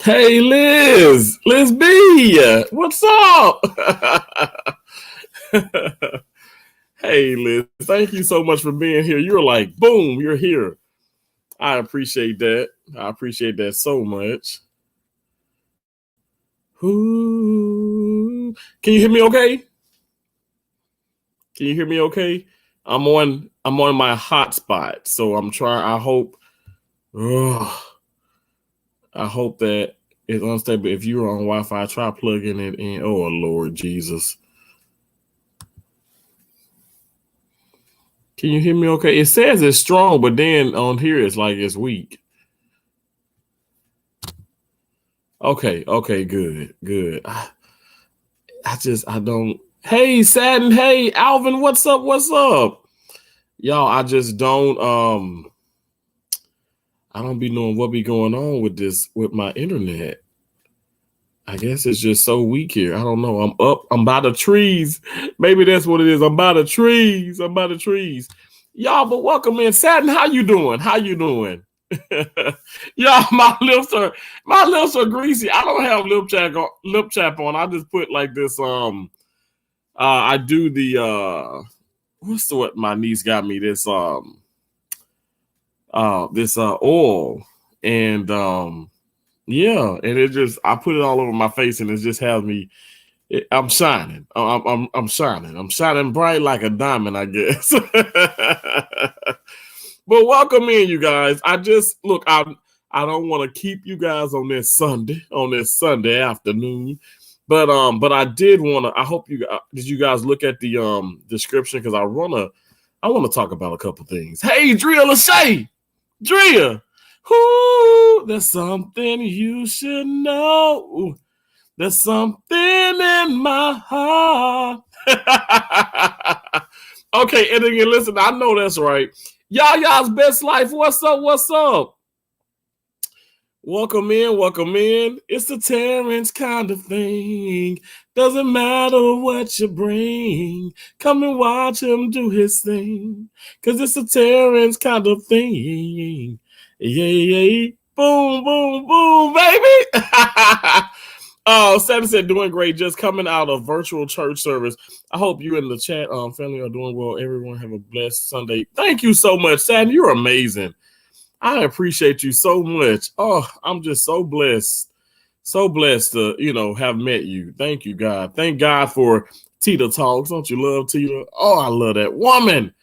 Hey, Liz B, what's up? Hey, Liz, thank you so much for being here. You're like, boom, you're here. I appreciate that. I appreciate that so much. Ooh. Can you hear me okay? Can you hear me okay? I'm on my hotspot, so I'm trying. I hope that it's unstable. If you're on Wi-Fi, try plugging it in. Oh Lord Jesus. Can you hear me okay? It says it's strong, but then on here it's like it's weak. Okay, good. I don't. Hey, Sadden. Hey, Alvin. What's up? What's up, y'all? I just don't. I don't be knowing what be going on with my internet. I guess it's just so weak here. I don't know. I'm up. I'm by the trees. Maybe that's what it is. I'm by the trees. Y'all, but welcome in. Sadden, how you doing? How you doing? Y'all, my lips are greasy. I don't have lip chap on. I just put like this. I do the what's the what my niece got me this oil and yeah, and it just I put it all over my face and it just has me. I'm shining. I'm shining. I'm shining bright like a diamond, I guess. But welcome in, you guys. I don't want to keep you guys on this Sunday afternoon. But I did want to. I hope did you guys look at the description because I want to talk about a couple things. Hey, Drea Lachey, Drea, there's something you should know. There's something in my heart. Okay, and again, listen, I know that's right. Y'all's best life. What's up? What's up? Welcome in. It's the Terrance kind of thing. Doesn't matter what you bring. Come and watch him do his thing. Cause it's the Terrance kind of thing. Yeah. Boom, boom, boom, baby. Sadie said, doing great. Just coming out of virtual church service. I hope you and the chat family are doing well. Everyone have a blessed Sunday. Thank you so much, Sadie. You're amazing. I appreciate you so much. Oh, I'm just so blessed. So blessed to, have met you. Thank you, God. Thank God for Tita Talks. Don't you love Tita? Oh, I love that woman.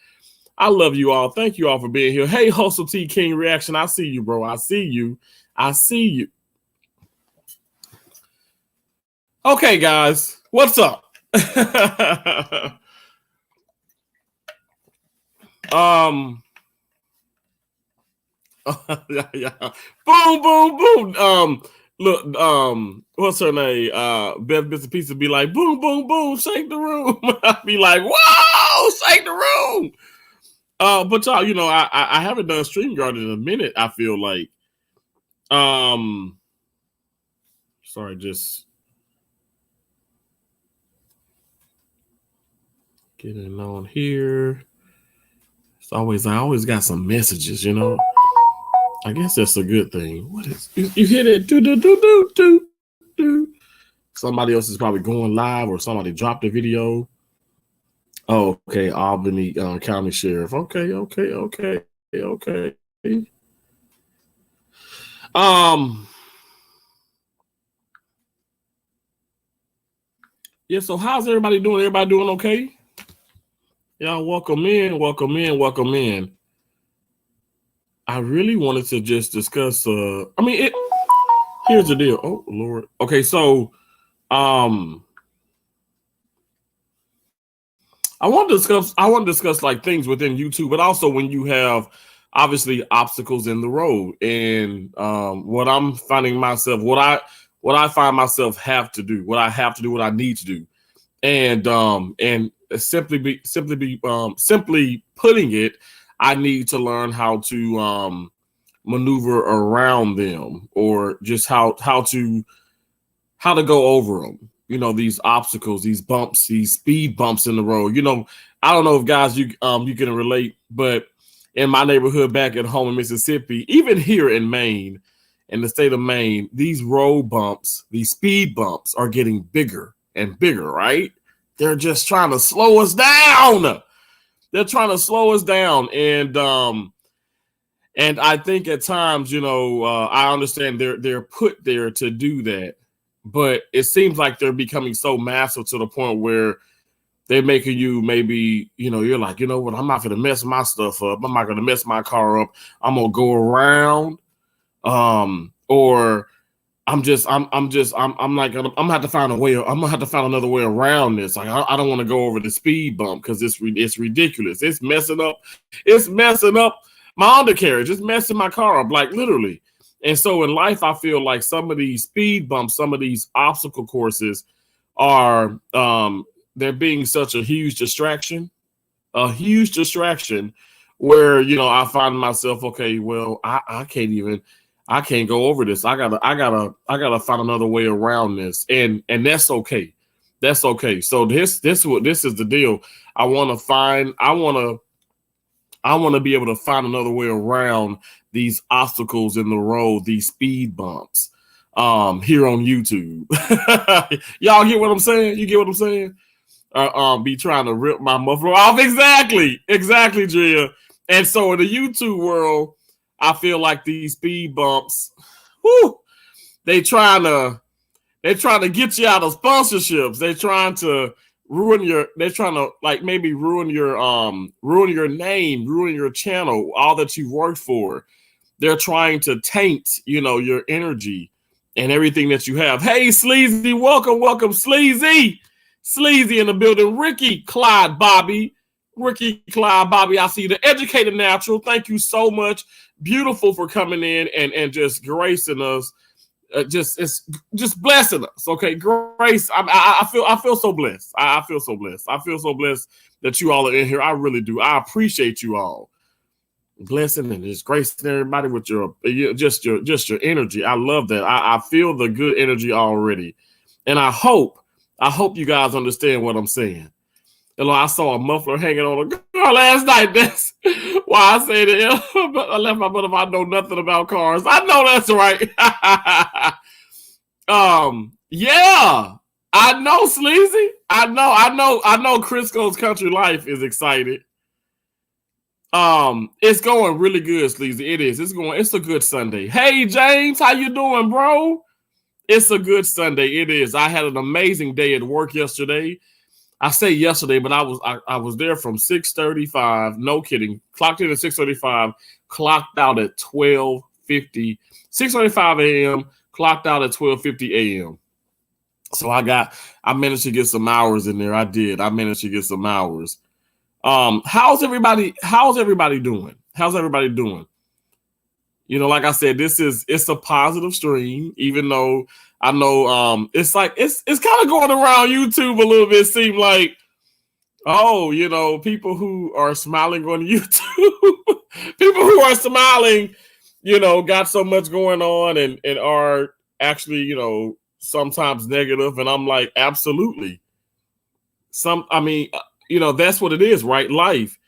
I love you all. Thank you all for being here. Hey, Hustle T King Reaction. I see you, bro. I see you. Okay, guys. What's up? Yeah. Boom. Look, what's her name? Beth Bits and Pieces be like, boom, shake the room. I'd be like, whoa, shake the room. But y'all, I haven't done StreamYard in a minute, I feel like. Sorry, just getting on here. I always got some messages, I guess that's a good thing. What is you hear that? Do. Somebody else is probably going live or somebody dropped a video. Oh, okay. Albany County Sheriff. Okay. Yeah, so how's everybody doing? Everybody doing okay? Y'all welcome in. I really wanted to just discuss here's the deal. Oh Lord. Okay, so I want to discuss like things within YouTube, but also when you have obviously obstacles in the road and what I'm finding myself, what I find myself have to do, what I need to do. And simply putting it, I need to learn how to maneuver around them, or just how to go over them. These obstacles, these bumps, these speed bumps in the road. I don't know if guys you can relate, but in my neighborhood back at home in Mississippi, even here in Maine, in the state of Maine, these road bumps, these speed bumps are getting bigger and bigger, right? They're just trying to slow us down. They're trying to slow us down. And I think at times, I understand they're put there to do that, but it seems like they're becoming so massive to the point where they're making you maybe, you're like, you know what, I'm not going to mess my stuff up. I'm not going to mess my car up. I'm going to go around. Or I'm like, I'm gonna have to find a way. I'm gonna have to find another way around this. Like, I don't want to go over the speed bump because it's ridiculous. It's messing up my undercarriage. It's messing my car up, like literally. And so in life, I feel like some of these speed bumps, some of these obstacle courses are, they're being such a huge distraction where, I find myself, okay, well, I can't go over this. I gotta find another way around this. And that's okay. That's okay. So this is the deal. I want to be able to find another way around these obstacles in the road, these speed bumps, here on YouTube. Y'all get what I'm saying? You get what I'm saying? Be trying to rip my muffler off. Exactly, Drea. And so in the YouTube world, I feel like these speed bumps, they trying to get you out of sponsorships. They're trying to ruin your name, ruin your channel, all that you've worked for. They're trying to taint, your energy and everything that you have. Hey, Sleazy, welcome, Sleazy in the building. Ricky Clyde Bobby, I see the educated natural. Thank you so much. Beautiful for coming in and just gracing us. Just blessing us. Okay, Grace. I feel so blessed. I feel so blessed. I feel so blessed that you all are in here. I really do. I appreciate you all. Blessing and just gracing everybody with your energy. I love that. I feel the good energy already, and I hope you guys understand what I'm saying. I saw a muffler hanging on a car last night. That's why I say that I left my butt if I know nothing about cars. I know that's right. Yeah, I know, Sleazy. I know Crisco's Country Life is excited. It's going really good, Sleazy. It is. It's a good Sunday. Hey, James, how you doing, bro? It's a good Sunday. It is. I had an amazing day at work yesterday. I say yesterday, but I was there from 6:35. No kidding. Clocked in at 6:35. Clocked out at 12:50. 6:35 a.m. Clocked out at 12:50 a.m. So I managed to get some hours in there. I did. I managed to get some hours. How's everybody doing? How's everybody doing? Like I said, it's a positive stream, even though I know it's kind of going around YouTube a little bit. Seem like, people who are smiling on YouTube, people who are smiling, got so much going on and are actually, sometimes negative. And I'm like, absolutely. That's what it is, right? Life.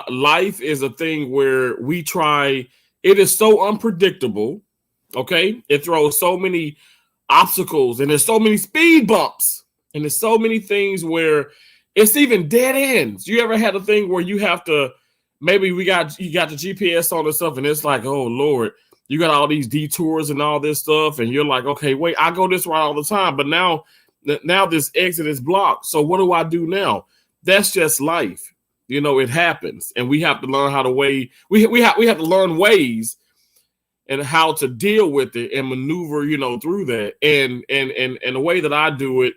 Life is a thing where we try. It is so unpredictable. Okay. It throws so many obstacles and there's so many speed bumps and there's so many things where it's even dead ends. You ever had a thing where you have to, maybe you got the GPS on and stuff and it's like, oh Lord, you got all these detours and all this stuff. And you're like, okay, wait, I go this route all the time, but now this exit is blocked. So what do I do now? That's just life. It happens, and we have to learn how to we have to learn ways and how to deal with it and maneuver, through that. And the way that I do it,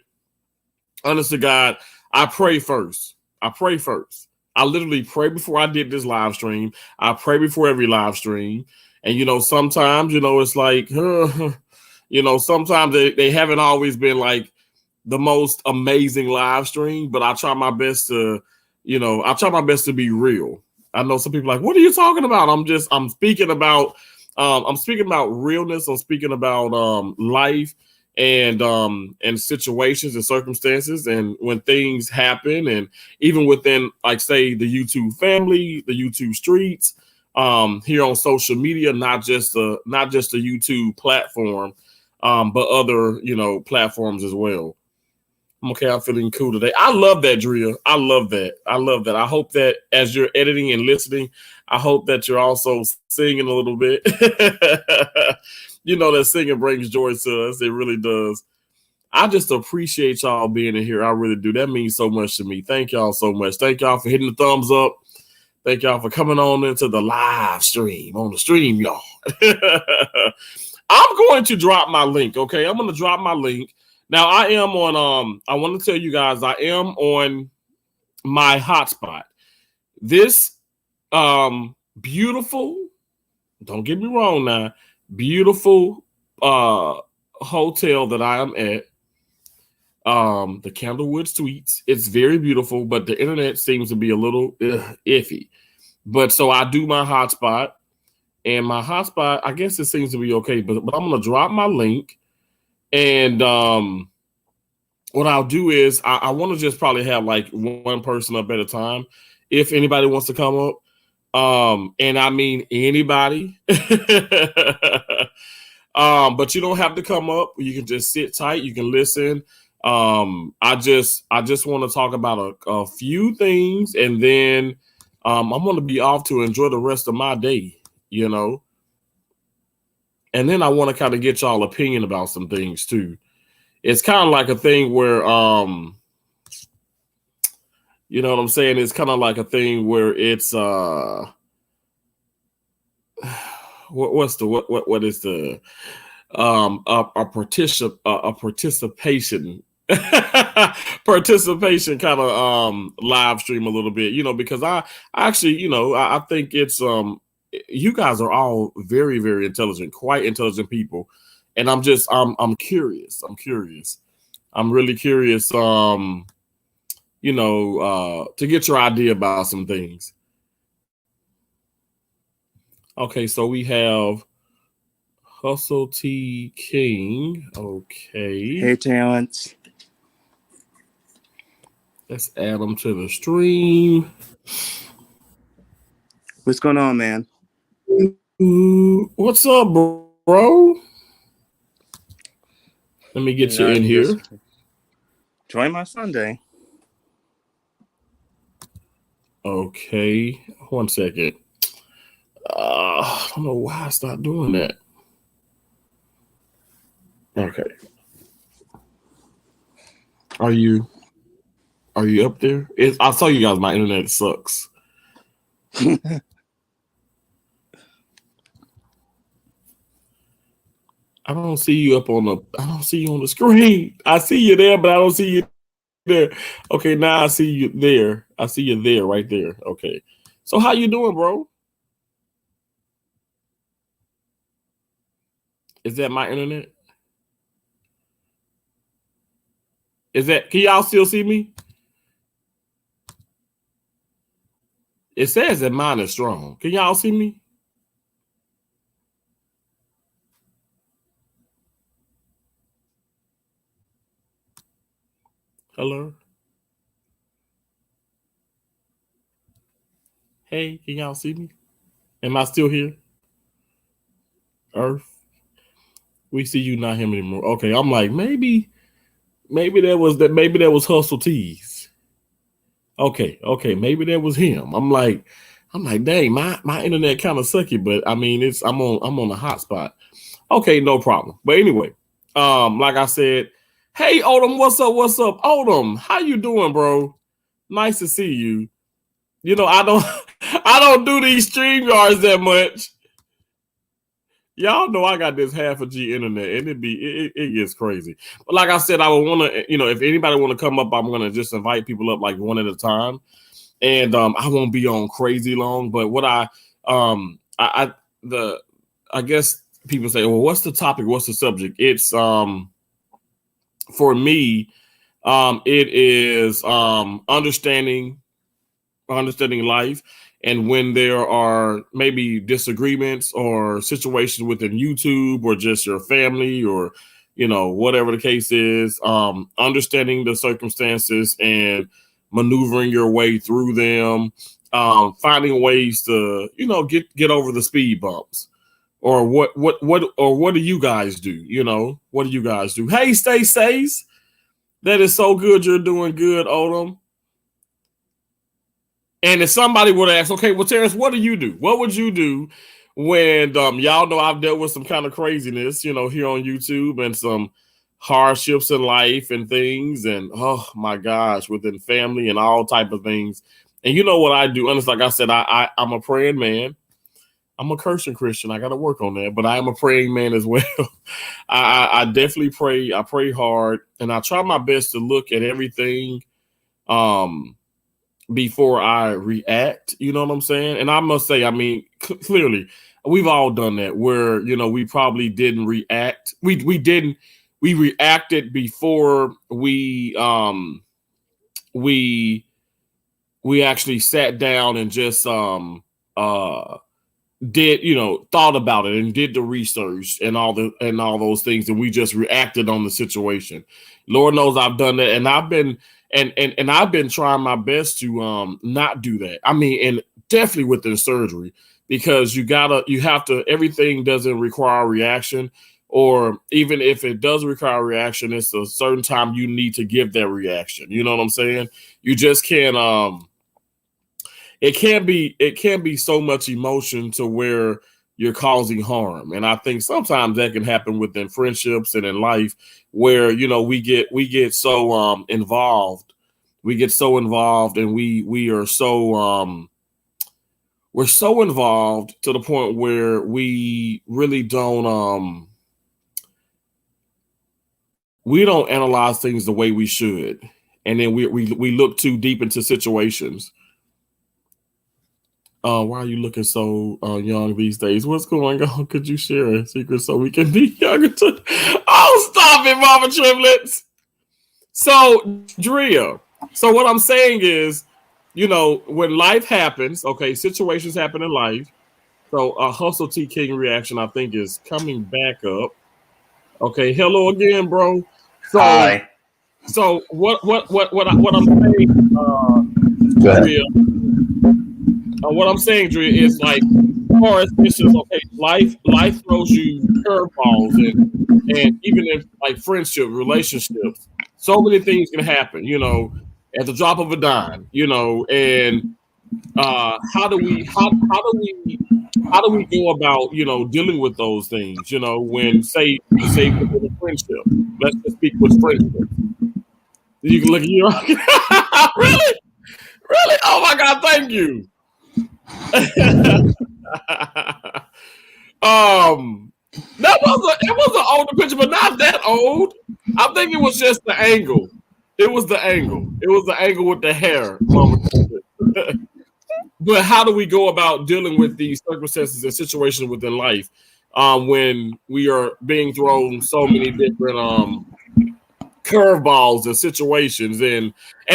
honest to God, I pray first. I literally pray before I did this live stream. I pray before every live stream. And, sometimes, it's like, sometimes they haven't always been like the most amazing live stream, but I try my best to, be real. I know some people are like, what are you talking about? I'm speaking about realness. I'm speaking about life and situations and circumstances and when things happen, and even within, like, say, the YouTube family, the YouTube streets, here on social media, not just the YouTube platform, but other, platforms as well. Okay, I'm feeling cool today. I love that, Drea. I love that. I hope that as you're editing and listening, I hope that you're also singing a little bit. That singing brings joy to us. It really does. I just appreciate y'all being in here. I really do. That means so much to me. Thank y'all so much. Thank y'all for hitting the thumbs up. Thank y'all for coming on into the live stream on the stream, y'all. I'm going to drop my link. Okay, I'm going to drop my link. Now I am on. I want to tell you guys, I am on my hotspot. This beautiful. Don't get me wrong now. Beautiful hotel that I am at. The Candlewood Suites. It's very beautiful, but the internet seems to be a little iffy. But so I do my hotspot, and my hotspot, I guess it seems to be okay. But I'm gonna drop my link, and what I'll do is I want to just probably have like one person up at a time, if anybody wants to come up. And I mean anybody. But you don't have to come up. You can just sit tight. You can listen. I just want to talk about a few things, and then I'm going to be off to enjoy the rest of my day, and then I want to kind of get y'all opinion about some things too. It's kind of like a thing where, you know what I'm saying? It's kind of like a thing where it's, what is the, a participation participation kind of live stream a little bit, because I actually, I think it's you guys are all very, very intelligent, quite intelligent people, and I'm curious. I'm really curious, to get your idea about some things. Okay, so we have Hustle T King. Okay. Hey, Terrance. Let's add them to the stream. What's going on, man? What's up, bro? Let me get you in here. Join my Sunday. Okay. 1 second. I don't know why I stopped doing that. Okay. Are you up there? I'll tell you guys, my internet sucks. I don't see you on the screen. I see you there, but I don't see you there. Okay, now I see you there. I see you there, right there. Okay. So how you doing, bro? Is that my internet? Can y'all still see me? It says that mine is strong. Can y'all see me? Hello? Hey, can y'all see me? Am I still here? Earth? We see you, not him anymore. Okay, I'm like, maybe that was Hustle Tees. Okay, maybe that was him. I'm like, dang, my internet kind of sucky, but I mean, I'm on a hotspot. Okay, no problem. But anyway, like I said, hey Odom, what's up? Odom, how you doing, bro? Nice to see you. I don't do these StreamYards that much. Y'all know I got this half a G internet, and it gets crazy. But like I said, I would want to, if anybody want to come up, I'm gonna just invite people up like one at a time, and I won't be on crazy long. But what I guess people say, well, what's the topic? What's the subject? It's for me, it is understanding life. And when there are maybe disagreements or situations within YouTube or just your family or, whatever the case is, understanding the circumstances and maneuvering your way through them finding ways to, get over the speed bumps. Or what do you guys do? What do you guys do? Hey, stays. That is so good. You're doing good, Odom. And if somebody would ask, okay, well, Terrance, what do you do? What would you do when y'all know I've dealt with some kind of craziness, here on YouTube and some hardships in life and things, and oh my gosh, within family and all type of things. And you know what I do? And it's like I said, I'm a praying man. I'm a cursing Christian. I got to work on that, but I am a praying man as well. I definitely pray. I pray hard, and I try my best to look at everything before I react. You know what I'm saying? And I must say, I mean, clearly, we've all done that where we probably didn't react. We didn't. We reacted before we actually sat down and just did thought about it and did the research and all those things, and we just reacted on the situation. Lord knows I've done that, and I've been and I've been trying my best to not do that. I mean, and definitely within surgery, because you have to, everything doesn't require a reaction, or even if it does require a reaction, it's a certain time you need to give that reaction. You know what I'm saying? You just can't it can be so much emotion to where you're causing harm. And I think sometimes that can happen within friendships and in life, where we get so involved. We get so involved, and we are so we're so involved to the point where we really don't analyze things the way we should. And then we look too deep into situations. Why are you looking so young these days? What's going on? Could you share a secret so we can be younger too? Oh, stop it, Mama Triplets. So, Drea, so what I'm saying is, when life happens, okay, situations happen in life. So a Hustle T King reaction, I think, is coming back up. Okay, hello again, bro. So, Hi. So what I'm saying, Go ahead. Drea, what I'm saying, Drea, is like, as far as issues, okay, life throws you curveballs, and even if like friendship, relationships, so many things can happen, at the drop of a dime, and how do we go about dealing with those things, when say within a friendship, let's just speak with friendship. You can look at you. Really? Really? Oh my God, thank you. That was it was an older picture, but not that old. I think it was just the angle. It was the angle. It was the angle with the hair, Mama. But how do we go about dealing with these circumstances and situations within life when we are being thrown so many different curveballs and situations, and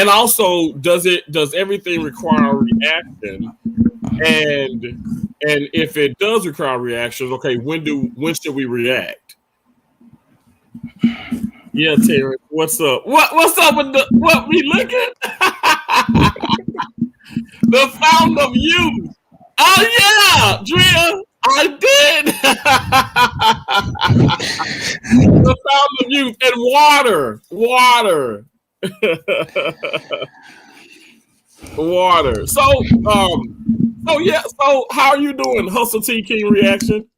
also does everything require a reaction, and if it does require reactions, okay, when should we react? Yeah, Terrance, what's up? What's up with what we looking? The fountain of youth. Oh yeah, Drea, I did. The fountain of youth and water. Water. So yeah. So how are you doing, Hustle T King reaction?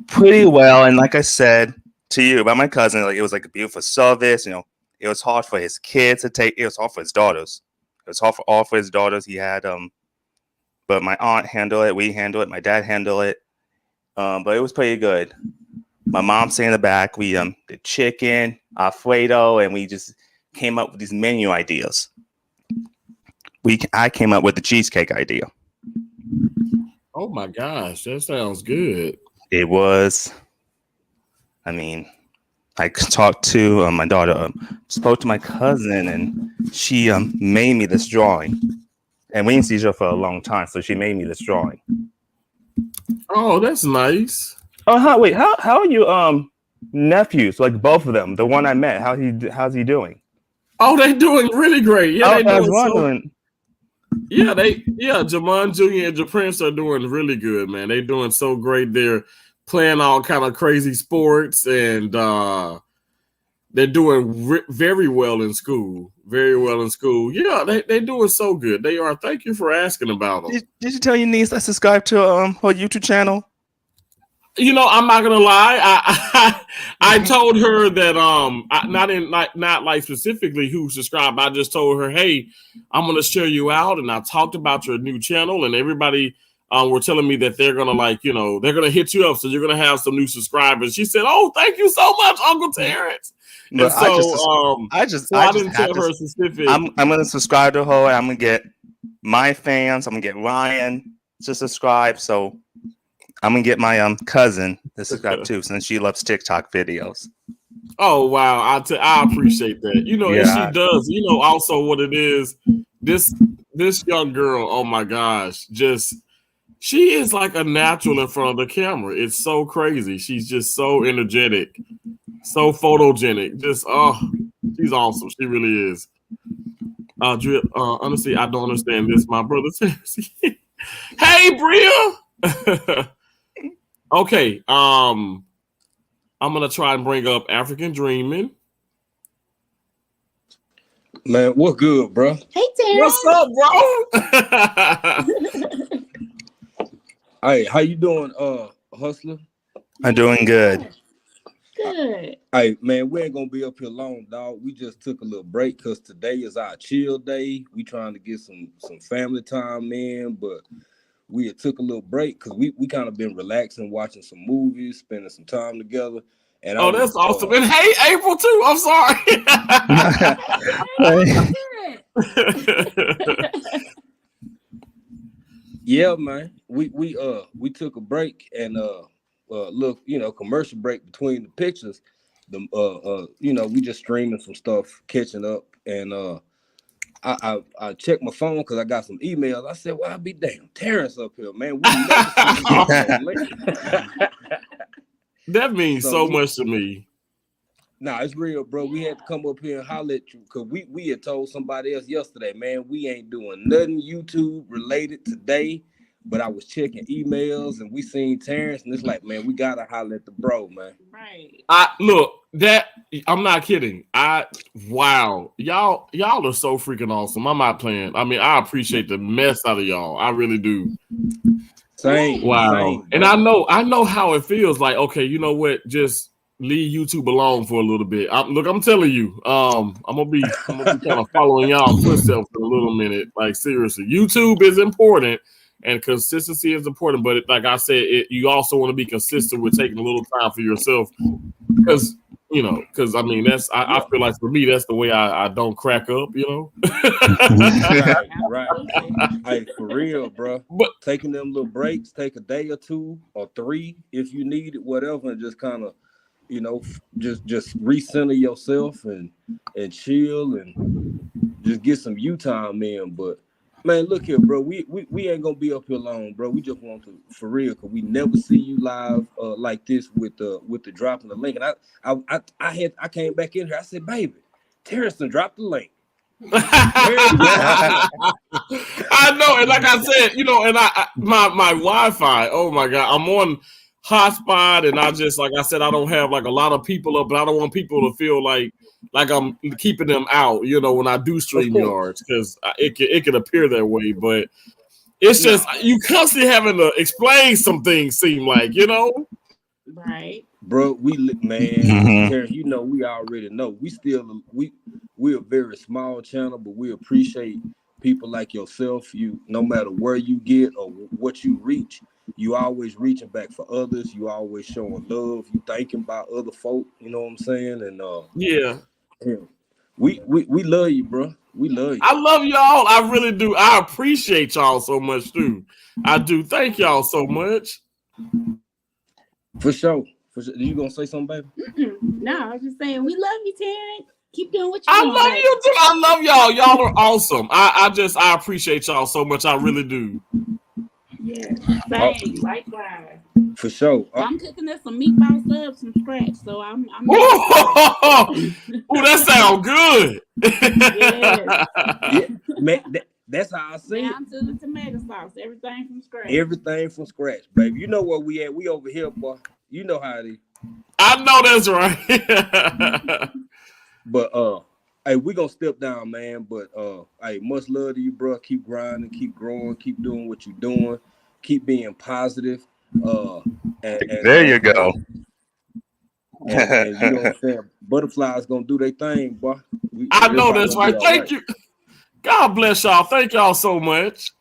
Pretty well. And like I said to you about my cousin, like it was like a beautiful service. It was hard for his kids to take. It was hard for his daughters. It was hard for all for his daughters. He had but my aunt handled it. We handled it. My dad handled it. But it was pretty good. My mom stayed in the back. We did chicken, Alfredo, and we just came up with these menu ideas. I came up with the cheesecake idea. Oh my gosh, that sounds good. It was. I mean, I talked to my daughter, spoke to my cousin, and she made me this drawing. And we didn't see each other for a long time, so she made me this drawing. Oh, that's nice. Oh, wait, how are you nephews? Like both of them, the one I met. How's he doing? Oh, they're doing really great. Yeah, I they're was doing wondering. Jamon Jr. and Prince are doing really good, man. They're doing so great. They're playing all kind of crazy sports, and they're doing very well in school. Very well in school. Yeah, they're doing so good. They are. Thank you for asking about them. Did you tell your niece I subscribe to her YouTube channel? I'm not gonna lie. I told her that not like specifically who subscribed. I just told her, hey, I'm gonna share you out, and I talked about your new channel, and everybody were telling me that they're gonna they're gonna hit you up, so you're gonna have some new subscribers. She said, oh, thank you so much, Uncle Terrance. But and so I didn't tell her specific. I'm gonna subscribe to her. I'm gonna get my fans. I'm gonna get Ryan to subscribe. So I'm gonna get my cousin to subscribe too, since she loves TikTok videos. Oh wow, I appreciate that. And she does. Also what it is. This young girl. Oh my gosh, she is like a natural in front of the camera. It's so crazy. She's just so energetic, so photogenic. She's awesome. She really is. Honestly, I don't understand this. My brother says, "Hey, Bria." Okay, I'm gonna try and bring up African Dreaming. Man, what's good, bro? Hey, Terrance. What's up, bro? Hey, how you doing, hustler? I'm doing good. Good. Hey, man, we ain't gonna be up here long, dog. We just took a little break because today is our chill day. We trying to get some family time in, but we had took a little break because we kind of been relaxing, watching some movies, spending some time together. And that's awesome. And hey, April too. I'm sorry. Yeah, man. We took a break and look, commercial break between the pictures. We just streaming some stuff, catching up, and I checked my phone because I got some emails. I said, well, I'll be damn, Terrance up here, man. That means so much to me. Nah, it's real, bro. We had to come up here and holler at you because we had told somebody else yesterday, man, we ain't doing nothing YouTube related today. But I was checking emails and we seen Terrance, and it's like, man, we gotta holler at the bro, man. Right. I'm not kidding. Wow, y'all are so freaking awesome. I'm not playing. I mean, I appreciate the mess out of y'all. I really do. Same. Wow. Same, and I know how it feels. Like, okay, you know what? Just leave YouTube alone for a little bit. I'm telling you, I'm gonna be kind of following y'all footsteps for a little minute. Like, seriously, YouTube is important. And consistency is important, but like I said, you also want to be consistent with taking a little time for yourself, because I mean I feel like for me that's the way I don't crack up, Right. Hey, for real, bro. But taking them little breaks, take a day or two or three if you need it, whatever, and just kind of, just recenter yourself and chill and just get some you time in, but. Man, look here, bro. We ain't gonna be up here long, bro. We just want to, for real, cause we never see you live like this with the dropping the link. And I came back in here. I said, baby, Terrance dropped the link. I know, and like I said, and my Wi-Fi. Oh my God, I'm on hotspot, and I just, like I said, I don't have like a lot of people up, but I don't want people to feel like I'm keeping them out, when I do StreamYards, because it can appear that way, but it's just you constantly having to explain some things. Seem like, right, bro. Man, Terrance, we already know. We're a very small channel, but we appreciate people like yourself. You, no matter where you get or what you reach, you always reaching back for others. You always showing love. You thinking about other folk. You know what I'm saying? And yeah. We love you, bro. We love you. I love y'all. I really do. I appreciate y'all so much too. I do. Thank y'all so much. For sure. You gonna say something, baby? No, I was just saying we love you, Terrance. Keep doing what you're doing. I love you too. I love y'all. Y'all are awesome. I appreciate y'all so much. I really do. Yeah, same. Likewise. For sure. I'm cooking us some meatball subs from scratch, so I'm oh, that sounds good. Yeah, man, That's how I see down to the tomato sauce, everything from scratch. Everything from scratch, baby. You know where we at? We over here, boy. You know how it is. I know that's right. But hey, we gonna step down, man. But hey, much love to you, bro. Keep grinding, keep growing, keep doing what you're doing, keep being positive. There you go. And you know what I'm saying? Butterflies gonna do their thing, boy. I know that's right. Thank you. God bless y'all. Thank y'all so much.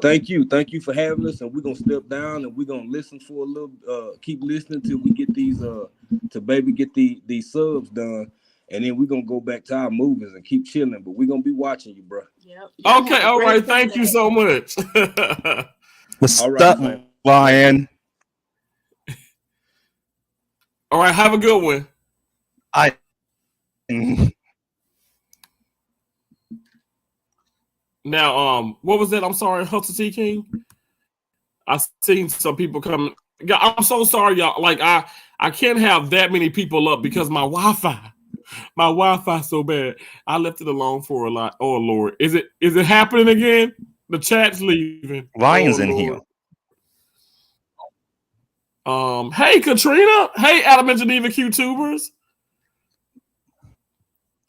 Thank you for having us. And we're gonna step down and we're gonna listen for a little. Keep listening till we get these get these subs done, and then we're gonna go back to our movies and keep chilling. But we're gonna be watching you, bro. Yep. Okay, all right. Thank you so much. What's up, Ryan? All right, have a good one. Now, what was that? I'm sorry, Hustle T King. I seen some people coming. I'm so sorry, y'all. Like I can't have that many people up because my Wi-Fi so bad. I left it alone for a lot. Oh Lord, is it happening again? The chat's leaving. Ryan's in here. Hey Katrina. Hey Adam and Geneva QTubers.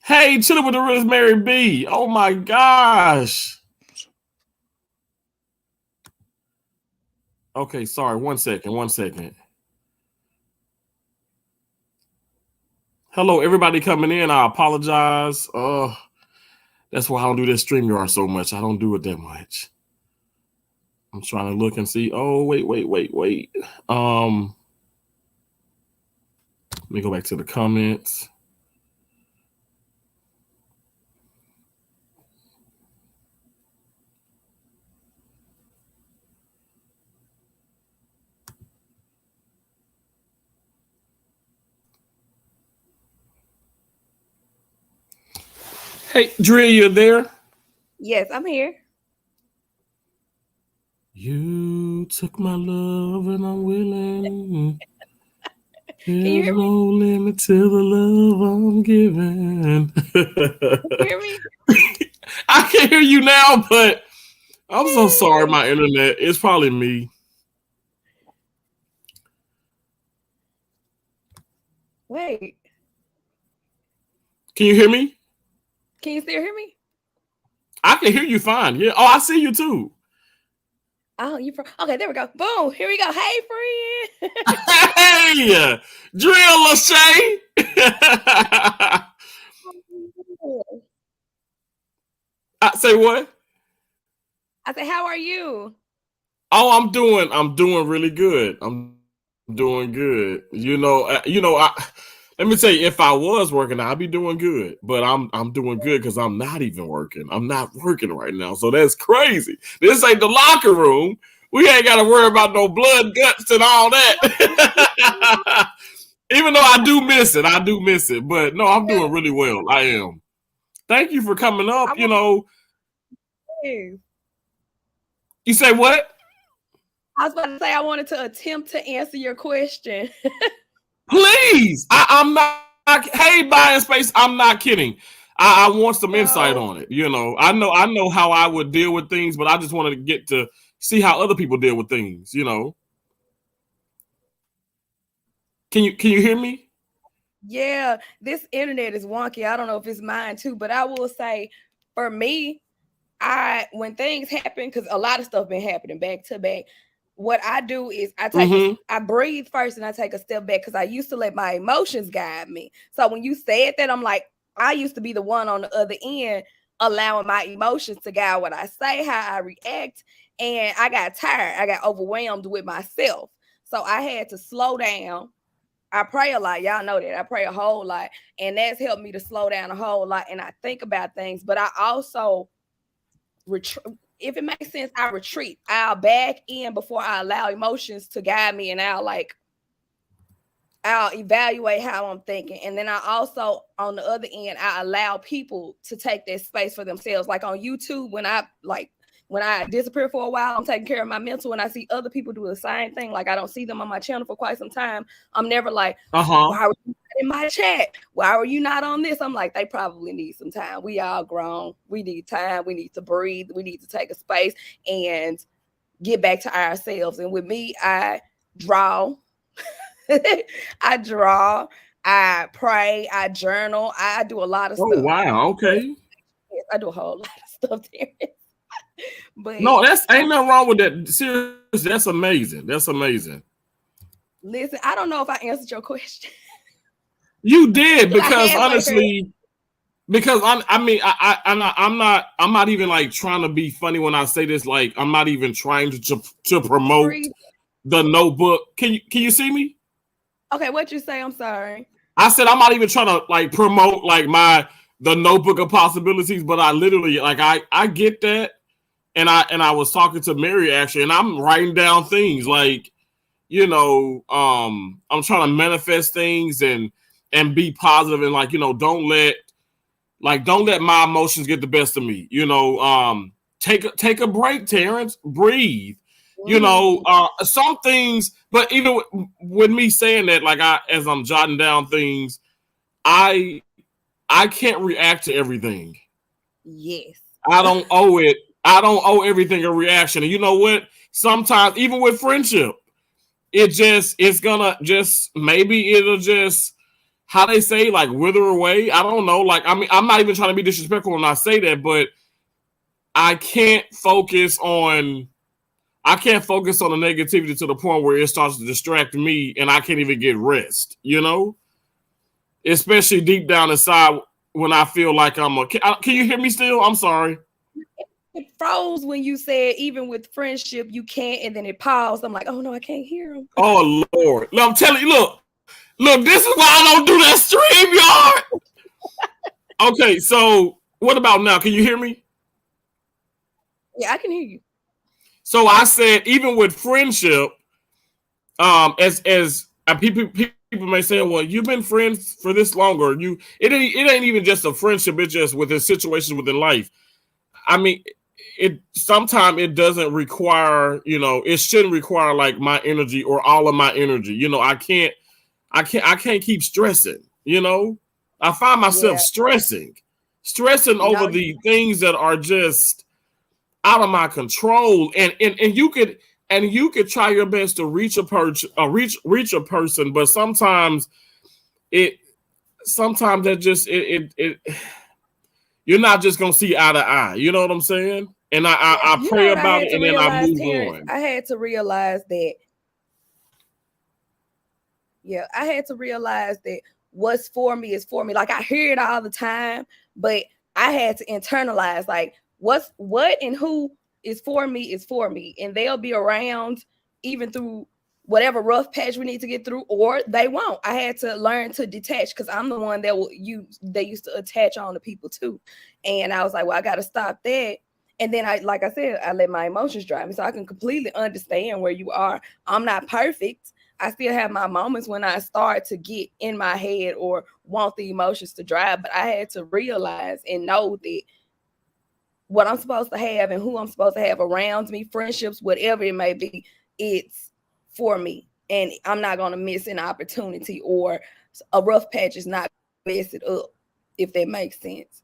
Hey, chilling with the realest Mary B. Oh my gosh. Okay, sorry. 1 second. Hello, everybody coming in. I apologize. That's why I don't do this StreamYard so much. I don't do it that much. I'm trying to look and see. Oh, wait. Let me go back to the comments. Hey, Dre, you there? Yes, I'm here. You took my love and I'm willing. There's no limit to the love I'm giving. Can you hear me? I can hear you now, but I'm so sorry. My internet. It's probably me. Wait. Can you hear me? Can you still hear me? I can hear you fine. Yeah. Oh, I see you too. Oh, okay, there we go. Boom. Here we go. Hey, friend. Hey, Drill Lachey. I say what? I said, how are you? Oh, I'm doing really good. I'm doing good. Let me tell you, if I was working, I'd be doing good. But I'm doing good because I'm not even working. I'm not working right now. So that's crazy. This ain't the locker room. We ain't got to worry about no blood, guts, and all that. Even though I do miss it. But no, I'm doing really well. I am. Thank you for coming up. You say what? I was about to say I wanted to attempt to answer your question. Please. I'm not. Hey, buying space. I'm not kidding. I want some insight on it. I know how I would deal with things, but I just wanted to get to see how other people deal with things. Can you hear me? Yeah, this internet is wonky. I don't know if it's mine too, but I will say, for me, when things happen, because a lot of stuff been happening back to back. What I do is I breathe first and I take a step back because I used to let my emotions guide me. So when you said that, I'm like, I used to be the one on the other end allowing my emotions to guide what I say, how I react. And I got tired. I got overwhelmed with myself. So I had to slow down. I pray a lot. Y'all know that. I pray a whole lot. And that's helped me to slow down a whole lot. And I think about things. But I also if it makes sense, I retreat. I'll back in before I allow emotions to guide me, and I'll evaluate how I'm thinking. And then I also, on the other end, I allow people to take that space for themselves. Like on YouTube, when when I disappear for a while, I'm taking care of my mental, and I see other people do the same thing. Like I don't see them on my channel for quite some time. I'm never like, why were you not in my chat? Why were you not on this? I'm like, they probably need some time. We all grown. We need time. We need to breathe. We need to take a space and get back to ourselves. And with me, I draw. I draw. I pray. I journal. I do a lot of stuff. Oh wow! Okay. I do a whole lot of stuff there. But no, ain't nothing wrong with that. Seriously, that's amazing. That's amazing. Listen, I don't know if I answered your question. You did, because honestly, because I'm not even like trying to be funny when I say this. Like I'm not even trying to promote the Notebook. Can you see me? Okay, what you say? I'm sorry. I said I'm not even trying to like promote like the Notebook of Possibilities, but I literally like I get that, and I was talking to Mary actually, and I'm writing down things like, you know, I'm trying to manifest things and be positive, and like, you know, don't let my emotions get the best of me. You know, take a break, Terrance, breathe. You know, some things, but even with me saying that, like as I'm jotting down things, I can't react to everything. Yes. I don't owe everything a reaction. And you know what? Sometimes, even with friendship, it's gonna just, maybe it'll just, how they say, like wither away. I don't know. Like, I mean, I'm not even trying to be disrespectful when I say that, but I can't focus on the negativity to the point where it starts to distract me and I can't even get rest, you know? Especially deep down inside when I feel like can you hear me still? I'm sorry. It froze when you said even with friendship you can't, and then it paused. I'm like, oh no, I can't hear him. Oh Lord. Look, I'm telling you, look, this is why I don't do that StreamYard. Okay, so what about now? Can you hear me? Yeah, I can hear you. So I said, even with friendship, as people may say, well, you've been friends for this long, or it ain't even just a friendship. It's just within situations within life. I mean, sometimes it doesn't require, you know, it shouldn't require like my energy or all of my energy. You know, I can't keep stressing. You know, I find myself stressing over the things that are just out of my control, and you could try your best to reach a person, but sometimes that just you're not just gonna see eye to eye. You know what I'm saying? And I pray about it, and then I move on. I had to realize that. Yeah, I had to realize that what's for me is for me. Like I hear it all the time, but I had to internalize like what and who is for me, and they'll be around even through whatever rough patch we need to get through, or they won't. I had to learn to detach, because I'm the one that they used to attach on to people too, and I was like, well, I got to stop that. And then I let my emotions drive me, so I can completely understand where you are. I'm not perfect. I still have my moments when I start to get in my head or want the emotions to drive, but I had to realize and know that what I'm supposed to have and who I'm supposed to have around me, friendships, whatever it may be, it's for me. And I'm not going to miss an opportunity, or a rough patch is not going to mess it up, if that makes sense.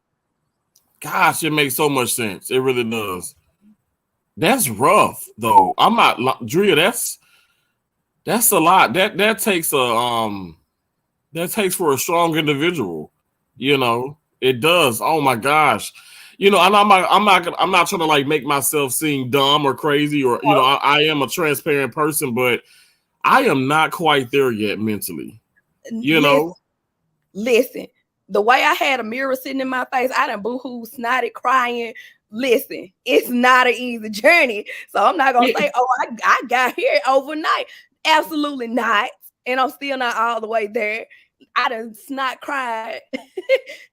Gosh, it makes so much sense. It really does. That's rough, though. I'm not, Drea, that's a lot. That takes for a strong individual. You know, it does. Oh my gosh. You know, and I'm not trying to like make myself seem dumb or crazy, or you know, I am a transparent person, but I am not quite there yet mentally. You know, listen, the way I had a mirror sitting in my face, I done boohoo, snotted, crying. Listen, it's not an easy journey, so I'm not gonna say, oh, I got here overnight. Absolutely not, and I'm still not all the way there. I done snot cried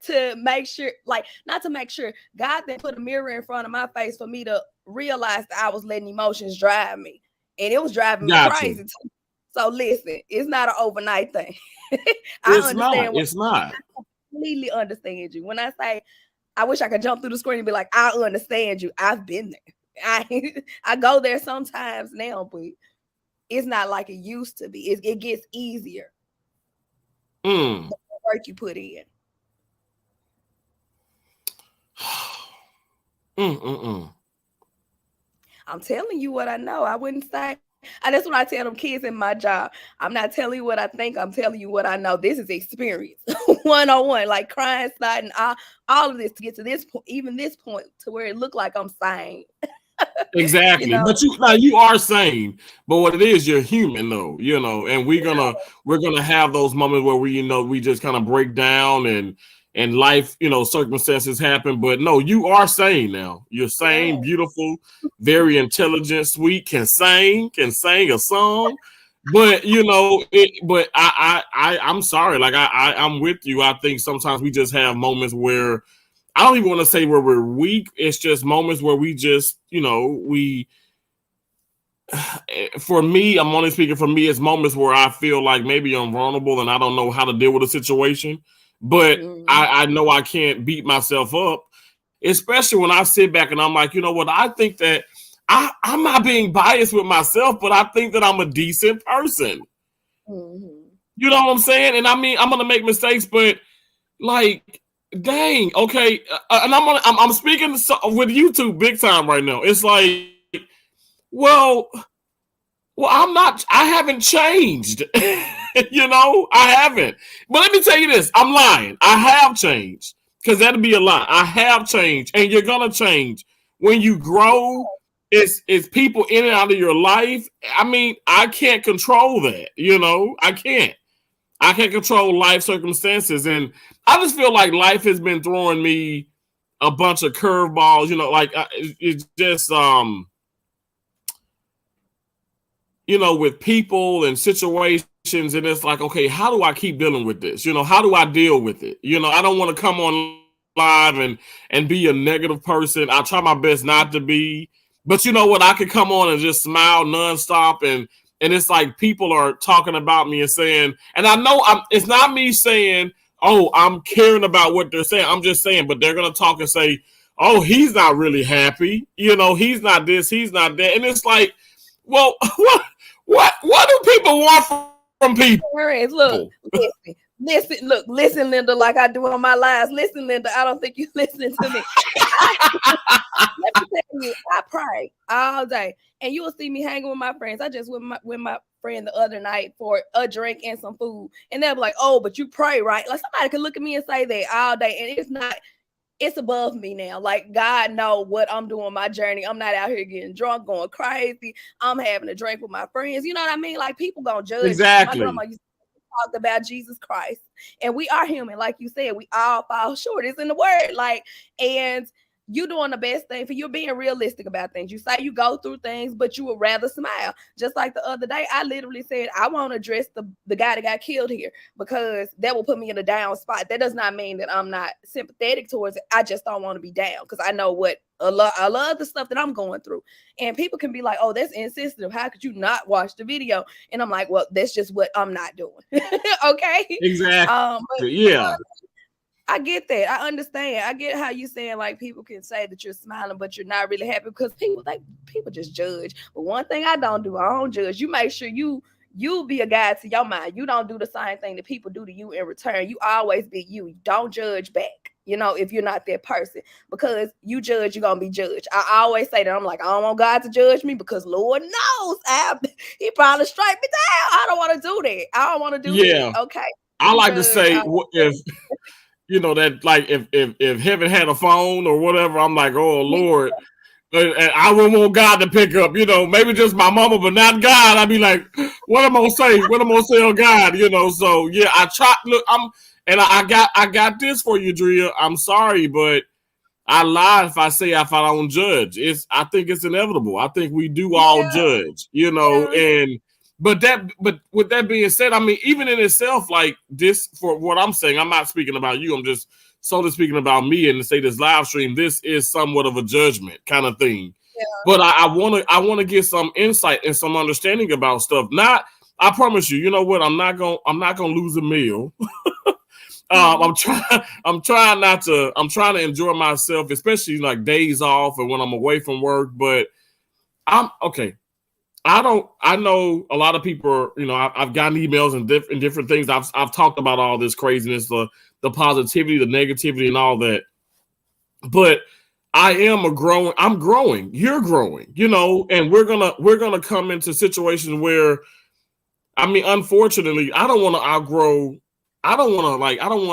to make sure, like, not to make sure, God then put a mirror in front of my face for me to realize that I was letting emotions drive me, and it was driving me crazy too. So listen, it's not an overnight thing. It's not. I completely understand you. When I say I wish I could jump through the screen and be like, I understand you, I've been there. I go there sometimes now, but it's not like it used to be. It gets easier. The work you put in. I'm telling you what I know. I wouldn't say. That's what I tell them kids in my job. I'm not telling you what I think. I'm telling you what I know. This is experience, 101. Like crying, snotting, all of this to get to this point, even this point, to where it looked like I'm sane. Exactly. You know? But you are sane. But what it is, you're human though, and we're gonna have those moments where we just kind of break down and life, circumstances happen. But no, you are sane now. You're sane, beautiful, very intelligent, sweet, can sing a song. But but I'm sorry. Like I'm with you. I think sometimes we just have moments where I don't even want to say where we're weak. It's just moments where we just, for me, I'm only speaking for me, it's moments where I feel like maybe I'm vulnerable and I don't know how to deal with a situation. But I know I can't beat myself up, especially when I sit back and I'm like, you know what? I think that I'm not being biased with myself, but I think that I'm a decent person. You know what I'm saying? And I mean, I'm going to make mistakes, but like, dang, okay, and I'm speaking with YouTube big time right now. It's like, well, I haven't changed. I haven't. But let me tell you this, I'm lying. I have changed, because that'd be a lie. I have changed, and you're gonna change when you grow. It's people in and out of your life. I mean, I can't control that. I can't. I can't control life circumstances, and I just feel like life has been throwing me a bunch of curveballs. Like it's just with people and situations, and it's like, okay, how do I keep dealing with this? How do I deal with it? I don't want to come on live and be a negative person. I try my best not to be, but you know what? I could come on and just smile nonstop, and it's like people are talking about me and saying, and I know it's not me saying, oh, I'm caring about what they're saying. I'm just saying, but they're going to talk and say, oh, he's not really happy. He's not this, he's not that. And it's like, well, what do people want from people? Look, listen, Linda, like I do on my lives. Listen, Linda, I don't think you're listening to me. Let me tell you, I pray all day, and you will see me hanging with my friends. I just went with my friend the other night for a drink and some food, and they'll be like, "Oh, but you pray, right?" Like somebody could look at me and say that all day, and it's not. It's above me now. Like God know what I'm doing my journey. I'm not out here getting drunk, going crazy. I'm having a drink with my friends. You know what I mean? Like people gonna judge. Exactly. My grandma used to talk about Jesus Christ, and we are human, like you said. We all fall short. It's in the word. Like, and you doing the best thing for you, being realistic about things. You say you go through things, but you would rather smile. Just like the other day, I literally said, I won't address the guy that got killed here because that will put me in a down spot. That does not mean that I'm not sympathetic towards it. I just don't want to be down because I know what a lot of the stuff that I'm going through. And people can be like, oh, that's insensitive. How could you not watch the video? And I'm like, well, that's just what I'm not doing. Okay. Exactly. Yeah. I get that. I understand. I get how you saying like people can say that you're smiling, but you're not really happy because people just judge. But one thing I don't do, I don't judge. You make sure you be a guide to your mind. You don't do the same thing that people do to you in return. You always be you. Don't judge back. If you're not that person, because you judge, you're gonna be judged. I always say that. I'm like, I don't want God to judge me because Lord knows he probably strike me down. I don't want to do that. I don't want to do that. Okay. I like to say if that, like if heaven had a phone or whatever, I'm like, oh Lord, and I wouldn't want God to pick up, maybe just my mama, but not God. I'd be like, what am I gonna say? What am I gonna say on God? So yeah, I try. Look, I got this for you, Drea. I'm sorry, but I lie if I don't judge. I think it's inevitable. I think we do all judge, and. But with that being said, I mean, even in itself, like this, for what I'm saying, I'm not speaking about you. I'm just solely speaking about me, and to say this live stream, this is somewhat of a judgment kind of thing. Yeah. But I want to get some insight and some understanding about stuff. I promise you, you know what? I'm not gonna lose a meal. I'm trying not to. I'm trying to enjoy myself, especially like days off and when I'm away from work. But I'm okay. I know a lot of people are, I've gotten emails and different things. I've talked about all this craziness, the positivity, the negativity, and all that. But I'm growing. You're growing, and we're gonna come into situations where, I mean, unfortunately, I don't want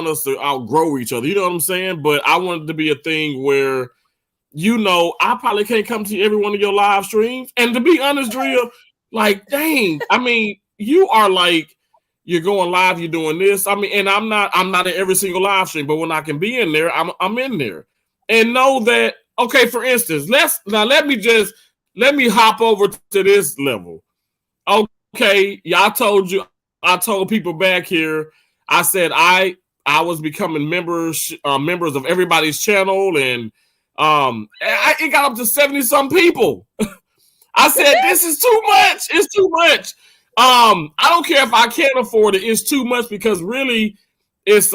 us to outgrow each other. You know what I'm saying? But I want it to be a thing where, I probably can't come to every one of your live streams. And to be honest, Drea, like, dang, I mean, you are like, you're going live, you're doing this. I mean, and I'm not in every single live stream, but when I can be in there, I'm in there. And know that, okay, for instance, let me hop over to this level. Okay, yeah, I told people back here, I said I was becoming members of everybody's channel, and it got up to 70 some people. I said, this is too much. It's too much. I don't care if I can't afford it. It's too much, because really it's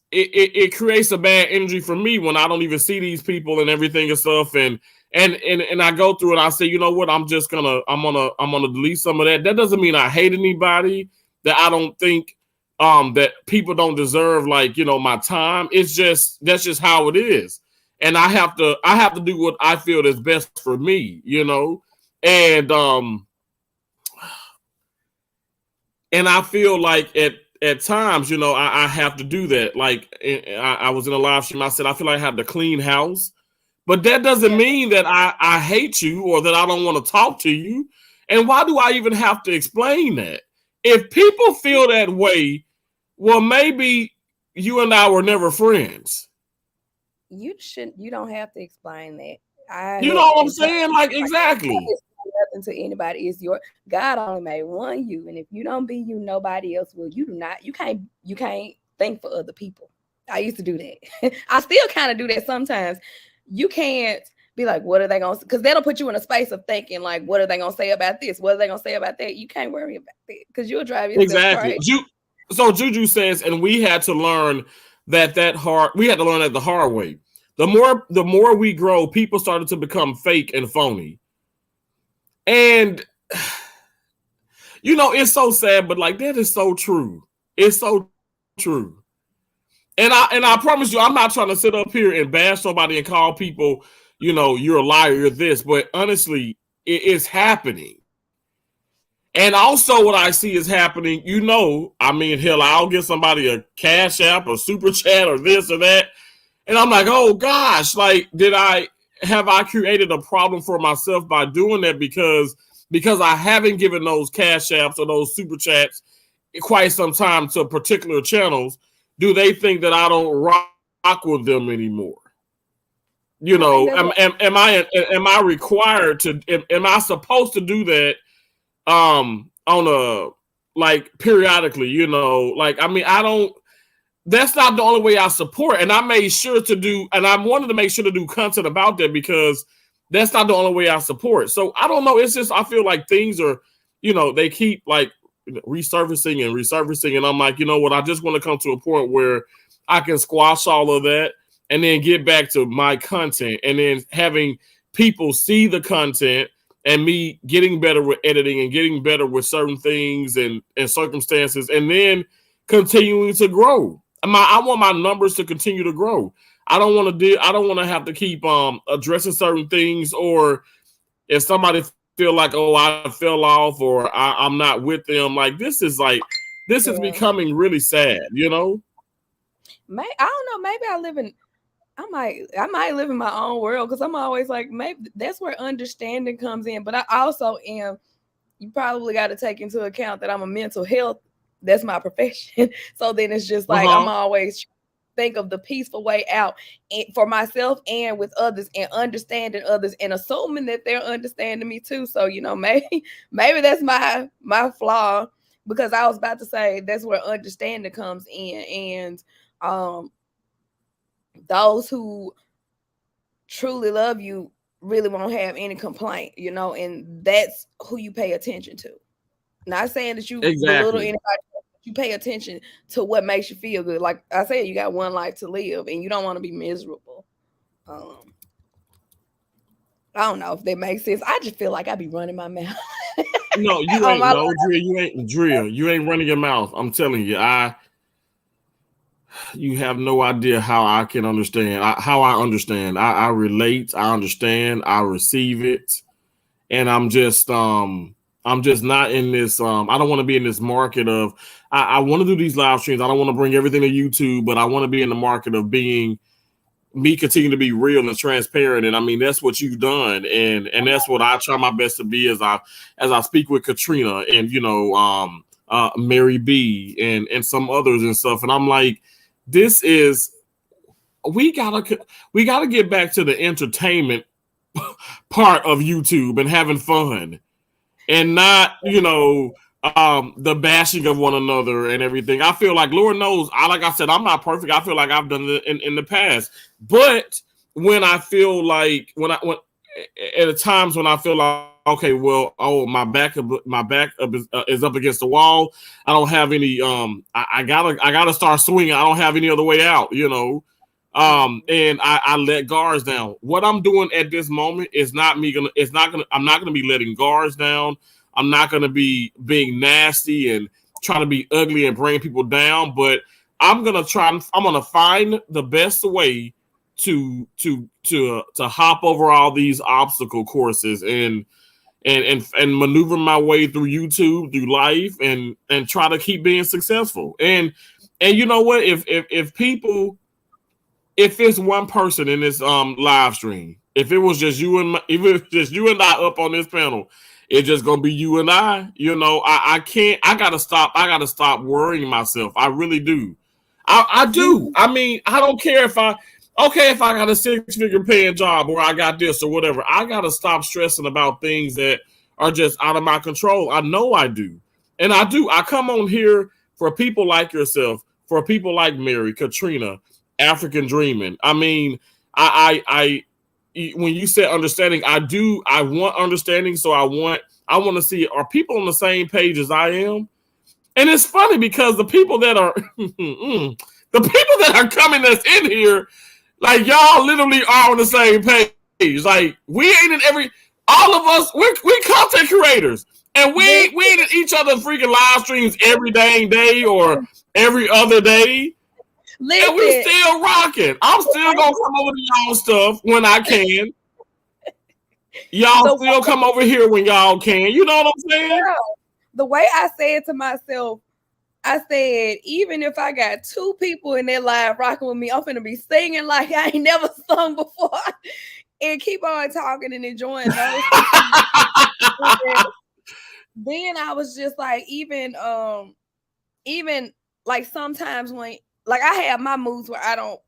it creates a bad energy for me when I don't even see these people and everything and stuff, and I go through it. I say, you know what? I'm gonna delete some of that. That doesn't mean I hate anybody. That I don't think that people don't deserve, like, my time. It's just, that's just how it is, and I have to do what I feel is best for me, and I feel like at times, I have to do that. Like, I was in a live stream. I said, I feel like I have to clean house. But that doesn't mean that I hate you or that I don't want to talk to you. And why do I even have to explain that? If people feel that way, well, maybe you and I were never friends. You don't have to explain that. You know what I'm saying? Like, exactly. Nothing to anybody. Is your God only made one you, and if you don't be you, nobody else will. You can't think for other people. I used to do that. I still kind of do that sometimes. You can't be like, what are they gonna say? Because that'll put you in a space of thinking, like, what are they gonna say about this? What are they gonna say about that? You can't worry about it, because you'll drive yourself crazy. So Juju says, and we had to learn we had to learn that the hard way. The more we grow, people started to become fake and phony. And it's so sad, but like, that is so true. It's so true. And I promise you, I'm not trying to sit up here and bash somebody and call people, you're a liar, you're this, but honestly, it is happening. And also what I see is happening, I mean, hell, I'll give somebody a Cash App or Super Chat or this or that. And I'm like, oh gosh, like, have I created a problem for myself by doing that because I haven't given those Cash Apps or those Super Chats quite some time to particular channels? Do they think that I don't rock with them anymore? Am I required to? Am I supposed to do that? On a, like, periodically? Like, I mean, I don't. That's not the only way I support. And I made sure to do, and I wanted to make sure to do content about that, because that's not the only way I support. So I don't know. It's just, I feel like things are, they keep like resurfacing and resurfacing. And I'm like, you know what? I just want to come to a point where I can squash all of that and then get back to my content, and then having people see the content and me getting better with editing and getting better with certain things and circumstances, and then continuing to grow. I want my numbers to continue to grow. I don't want to have to keep addressing certain things, or if somebody feel like, oh, I fell off, or I'm not with them. Like, this is becoming really sad, I don't know. Maybe I might live in my own world, because I'm always like, maybe that's where understanding comes in. But I also am. You probably got to take into account that I'm a mental health. That's my profession. So then it's just like, I'm always think of the peaceful way out for myself and with others, and understanding others and assuming that they're understanding me too. So, maybe that's my flaw, because I was about to say that's where understanding comes in. And those who truly love you really won't have any complaint, and that's who you pay attention to. Not saying that you belittle anybody, but you pay attention to what makes you feel good. Like I said, you got one life to live, and you don't want to be miserable. I don't know if that makes sense. I just feel like I be running my mouth. No, you ain't. No, Drea, you ain't running your mouth. I'm telling you, you have no idea how I can understand. How I understand. I relate. I understand. I receive it, and I'm just not in this. I don't want to be in this market of. I want to do these live streams. I don't want to bring everything to YouTube, but I want to be in the market of being me, continue to be real and transparent. And I mean, that's what you've done. And that's what I try my best to be as I speak with Katrina and, Mary B and some others and stuff. And I'm like, we gotta get back to the entertainment part of YouTube and having fun and not, the bashing of one another and everything. I feel like, Lord knows, like I said, I'm not perfect. I feel like I've done it in the past. But when I feel like when at times when I feel like, okay, well, my back is up against the wall. I don't have any. I gotta start swinging. I don't have any other way out. And I let guards down. What I'm doing at this moment is I'm not gonna be letting guards down. I'm not gonna be being nasty and trying to be ugly and bring people down, but I'm gonna find the best way to hop over all these obstacle courses and maneuver my way through YouTube, through life, and try to keep being successful. And you know what? If it's one person in this live stream, if it was just you and I up on this panel, it's just gonna be you and I. I can't. I gotta stop worrying myself. I really do. I do. I mean, I don't care if I got a 6-figure paying job or I got this or whatever. I gotta stop stressing about things that are just out of my control. I know I do, and I do. I come on here for people like yourself, for people like Mary, Katrina, African Dreaming. I mean, I when you said understanding, I want understanding. So I want to see, are people on the same page as I am? And it's funny because the people that are coming that's in here, like y'all literally are on the same page. Like we ain't in all of us, we content creators. And we ain't in each other's freaking live streams every dang day or every other day. Listen. And we still rocking. I'm still gonna come over to y'all stuff when I can. Y'all still come over here when y'all can. You know what I'm saying? The way I said to myself, I said, even if I got 2 people in that live rocking with me, I'm finna be singing like I ain't never sung before and keep on talking and enjoying those. Then I was just like, even like sometimes when, like, I have my moods where I don't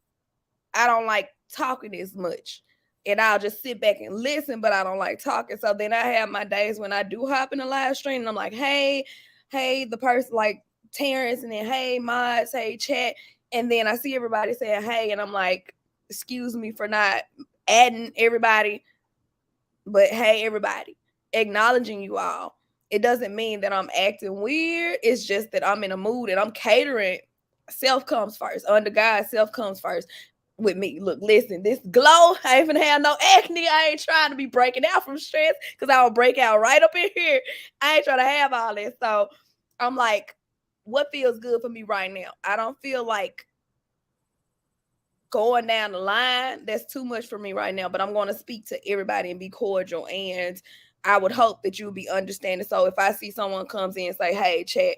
like talking as much, and I'll just sit back and listen, but I don't like talking. So then I have my days when I do hop in the live stream and I'm like, hey, the person like Terrance, and then hey mods, hey chat, and then I see everybody saying hey, and I'm like, excuse me for not adding everybody, but hey everybody, acknowledging you all. It doesn't mean that I'm acting weird. It's just that I'm in a mood and I'm catering. Self comes first. Under God, self comes first with me. Look, listen, this glow, I ain't finna have no acne. I ain't trying to be breaking out from stress because I'll break out right up in here. I ain't trying to have all this. So I'm like, what feels good for me right now? I don't feel like going down the line. That's too much for me right now, but I'm going to speak to everybody and be cordial. And I would hope that you would be understanding. So if I see someone comes in and say, hey, chat,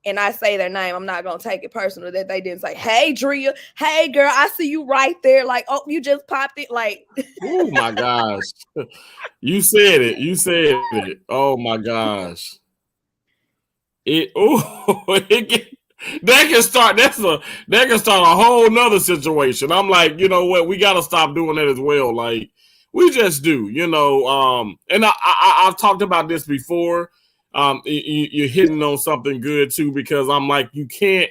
and I say their name, I'm not going to take it personal that they didn't say, hey, Drea, hey, girl, I see you right there. Like, oh, you just popped it. Like, oh, my gosh. You said it. Oh, my gosh. That can start a whole nother situation. I'm like, you know what? We got to stop doing that as well. Like, we just do, and I've talked about this before. You're hitting on something good too, because I'm like, you can't,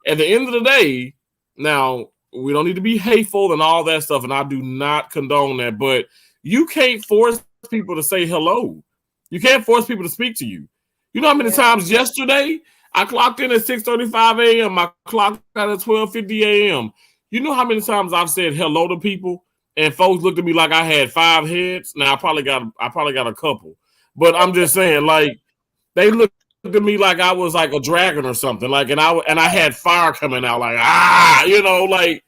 at the end of the day, now we don't need to be hateful and all that stuff. And I do not condone that, but you can't force people to say hello. You can't force people to speak to you. You know how many times yesterday I clocked in at 6:35 a.m. I clocked out at 12:50 a.m. You know how many times I've said hello to people and folks looked at me like I had 5 heads? Now I probably got a couple, but I'm just saying, like, they looked at me like I was like a dragon or something, like, and I had fire coming out, like, like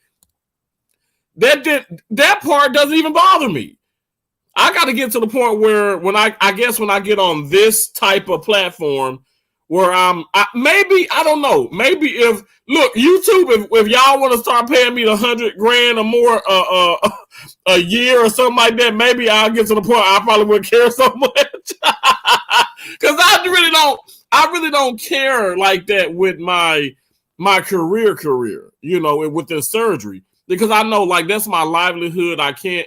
that part doesn't even bother me. I got to get to the point where when I get on this type of platform where maybe, I don't know, maybe if YouTube, if y'all want to start paying me $100,000 or more a year or something like that, maybe I'll get to the point I probably wouldn't care so much because I really don't care like that with my career, within surgery, because I know, like, that's my livelihood. I can't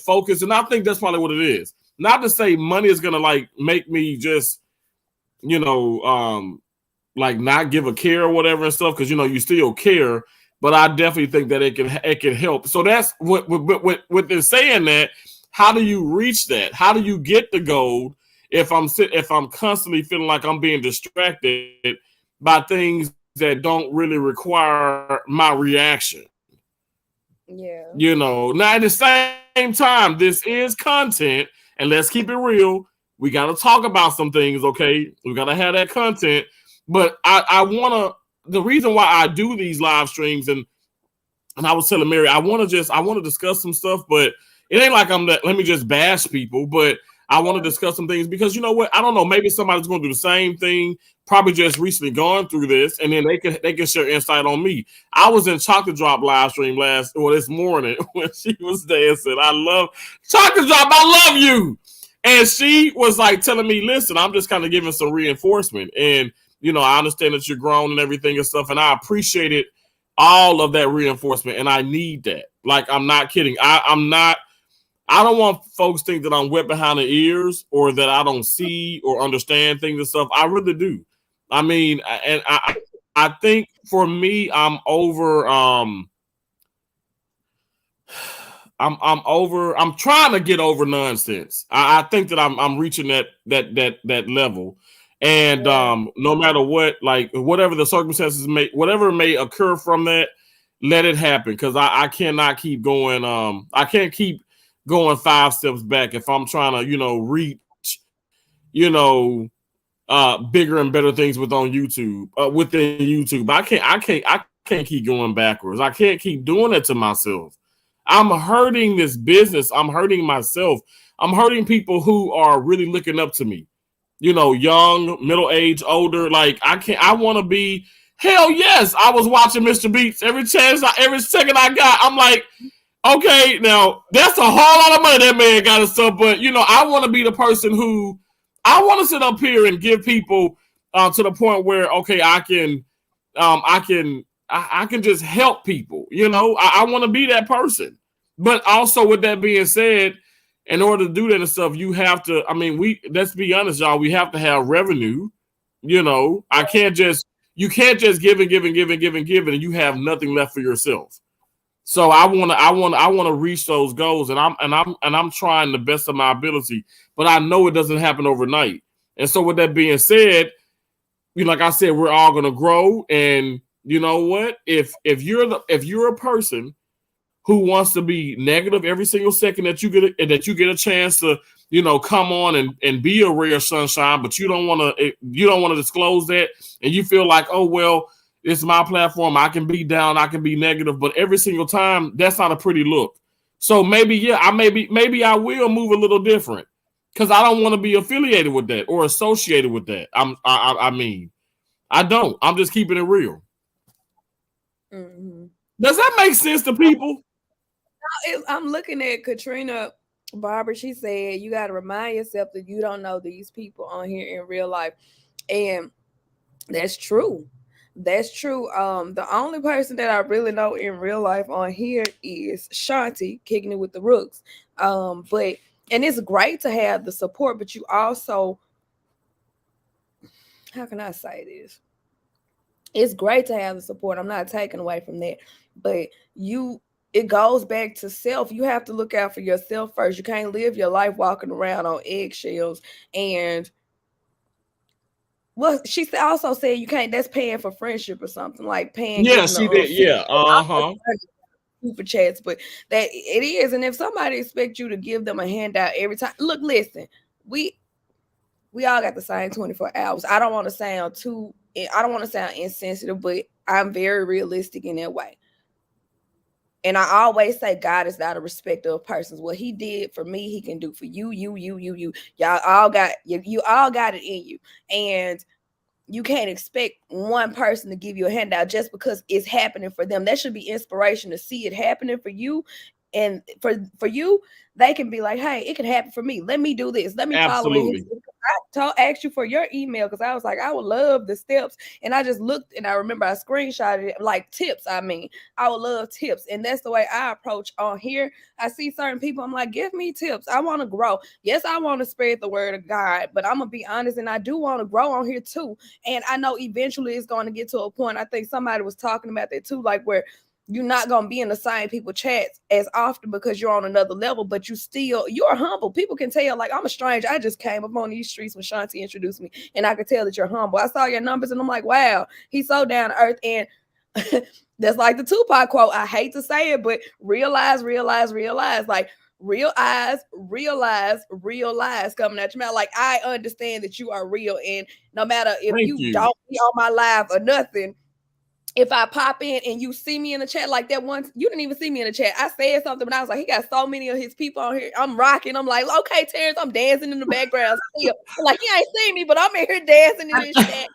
focus, and I think that's probably what it is. Not to say money is gonna like make me just, like not give a care or whatever and stuff, because you still care. But I definitely think that it can help. So that's what with in saying that. How do you reach that? How do you get the goal if I'm constantly feeling like I'm being distracted by things that don't really require my reaction? Yeah. Now at the same time, this is content, and let's keep it real. We got to talk about some things, okay? We got to have that content. But I want to, the reason why I do these live streams, and I was telling Mary, I want to discuss some stuff, but it ain't like let me just bash people, but I want to discuss some things because you know what? I don't know. Maybe somebody's going to do the same thing, probably just recently gone through this, and then they can share insight on me. I was in Chocolate Drop live stream this morning when she was dancing. I love Chocolate Drop. I love you. And she was like telling me, listen, I'm just kind of giving some reinforcement. And, I understand that you're grown and everything and stuff. And I appreciated all of that reinforcement. And I need that. Like, I'm not kidding. I don't want folks to think that I'm wet behind the ears or that I don't see or understand things and stuff. I really do. I mean, and I think for me, I'm over. I'm trying to get over nonsense. I think that I'm reaching that level. And no matter what, like whatever the circumstances whatever may occur from that, let it happen. Because I cannot keep going. I can't keep going 5 steps back if I'm trying to, reach, bigger and better things within YouTube. I can't keep going backwards. I can't keep doing it to myself. I'm hurting this business. I'm hurting myself. I'm hurting people who are really looking up to me. Young, middle age, older. Like I want to be. Hell yes, I was watching Mr. Beats every second I got. I'm like, okay, now that's a whole lot of money that man got and stuff. But I want to be the person who I want to sit up here and give people to the point where okay, I can just help people. I want to be that person. But also, with that being said, in order to do that and stuff, you have to. I mean, let's be honest, y'all. We have to have revenue. I can't just. You can't just give and give and give and give and give, and you have nothing left for yourself. So I want to reach those goals, and I'm trying the best of my ability, but I know it doesn't happen overnight. And so, with that being said, like I said, we're all gonna grow. And you know what? If you're a person who wants to be negative every single second that you get a chance to, come on and be a rare sunshine, but you don't want to disclose that, and you feel like, oh well, it's my platform, I can be down, I can be negative, but every single time that's not a pretty look. So maybe I will move a little different because I don't want to be affiliated with that or associated with that. I mean, I don't. I'm just keeping it real. Mm-hmm. Does that make sense to people? I'm looking at Katrina Barber. She said you got to remind yourself that you don't know these people on here in real life, and that's true. That's true. The only person that I really know in real life on here is Shanti, kicking it with the Rooks. But it's great to have the support, but you also, how can I say this? It's great to have the support. I'm not taking away from that, but it goes back to self. You have to look out for yourself first. You can't live your life walking around on eggshells and Well, she also said you can't. That's paying for friendship or something, like paying. Yeah, she did. Yeah. Super chats, but that it is. And if somebody expects you to give them a handout every time, look, listen, we all got the same 24 hours. I don't want to sound insensitive, but I'm very realistic in that way. And I always say God is not a respecter of persons. What he did for me, he can do for you. Y'all all got you all got it in you. And you can't expect one person to give you a handout just because it's happening for them. That should be inspiration to see it happening for you. And for you, they can be like, hey, it can happen for me. Let me do this. Let me follow in his. I asked you for your email because I was like, I would love the steps. And I just looked and I remember I screenshotted it, like tips. I mean, I would love tips. And that's the way I approach on here. I see certain people, I'm like, give me tips. I want to grow. Yes, I want to spread the word of God, but I'm going to be honest, and I do want to grow on here too. And I know eventually it's going to get to a point. I think somebody was talking about that too, like where you're not going to be in the same people chats as often because you're on another level, but you're humble. People can tell, like, I'm a stranger. I just came up on these streets when Shanti introduced me, and I could tell that you're humble. I saw your numbers and I'm like, wow, he's so down to earth. And that's like the Tupac quote. I hate to say it, but realize. Like, real eyes, realize coming at your mouth. Like, I understand that you are real. And no matter if you don't be on my live or nothing, if I pop in and you see me in the chat like that once, you didn't even see me in the chat. I said something, but I was like, he got so many of his people on here. I'm rocking. I'm like, okay, Terrance, I'm dancing in the background. Still. Like, he ain't seen me, but I'm in here dancing in this chat.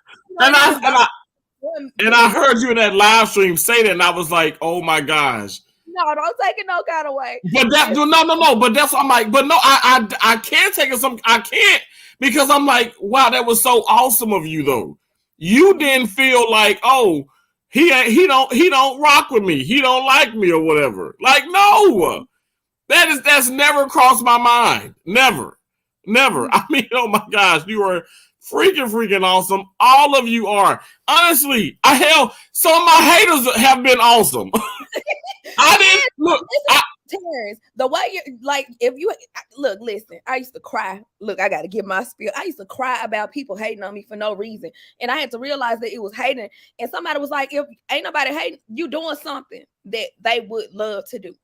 And I heard you in that live stream say that, and I was like, oh my gosh. No, don't take it no kind of way. But that no. But that's what I'm like. But no, I can't take it. I can't, because I'm like, wow, that was so awesome of you though. You didn't feel like, oh, he don't rock with me. He don't like me or whatever. Like, no, that's never crossed my mind. Never. I mean, oh my gosh, you are freaking awesome. All of you are. Honestly, some of my haters have been awesome. I didn't look. Terrance, the way you like, if you look, listen, I used to cry. Look, I got to give my spiel. I used to cry about people hating on me for no reason. And I had to realize that it was hating. And somebody was like, if ain't nobody hating, you doing something that they would love to do.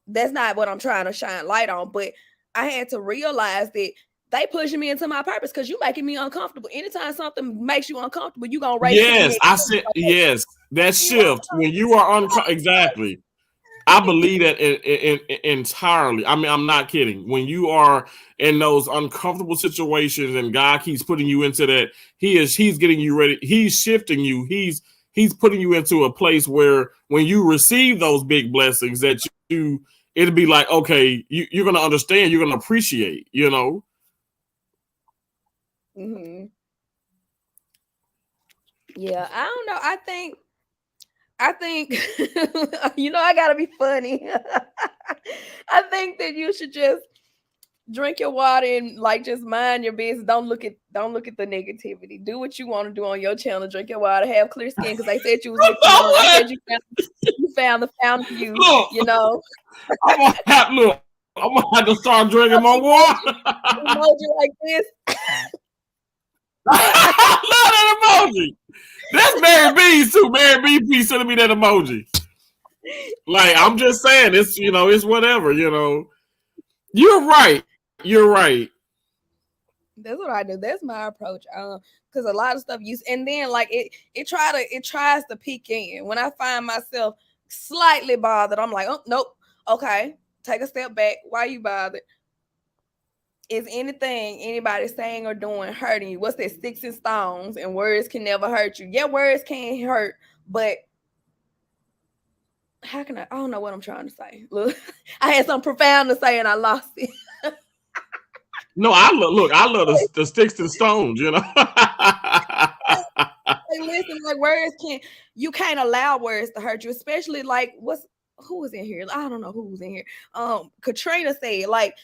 That's not what I'm trying to shine light on. But I had to realize that they pushing me into my purpose because you making me uncomfortable. Anytime something makes you uncomfortable, you gonna raise. Yes, I said yes. That shift when you are exactly. I believe that entirely. I mean, I'm not kidding. When you are in those uncomfortable situations and God keeps putting you into that, he's getting you ready. He's shifting you. He's putting you into a place where when you receive those big blessings that it'll be like, okay, you're going to understand. You're going to appreciate, you know? Mm-hmm. Yeah, I don't know. I think you know, I gotta be funny. I think that you should just drink your water and like just mind your business. Don't look at the negativity. Do what you want to do on your channel. Drink your water. Have clear skin because they said you was looking young. I said you found the fountain of youth. You know. I'm gonna have to start drinking my water. Emoji like this. I love that emoji. That's Mary B's too. Mary B sending me that emoji. Like, I'm just saying, it's, you know, it's whatever, you know. You're right. That's what I do. That's my approach. Because a lot of stuff and then like it tries to peek in. When I find myself slightly bothered, I'm like, oh nope, okay, take a step back. Why are you bothered? Is anything anybody saying or doing hurting you? What's that? Sticks and stones, and words can never hurt you. Yeah, words can't hurt, but how can I don't know what I'm trying to say. Look, I had something profound to say and I lost it. No, I love the sticks and stones, you know. Hey, listen, like you can't allow words to hurt you, especially like who was in here? I don't know who was in here. Katrina said, like,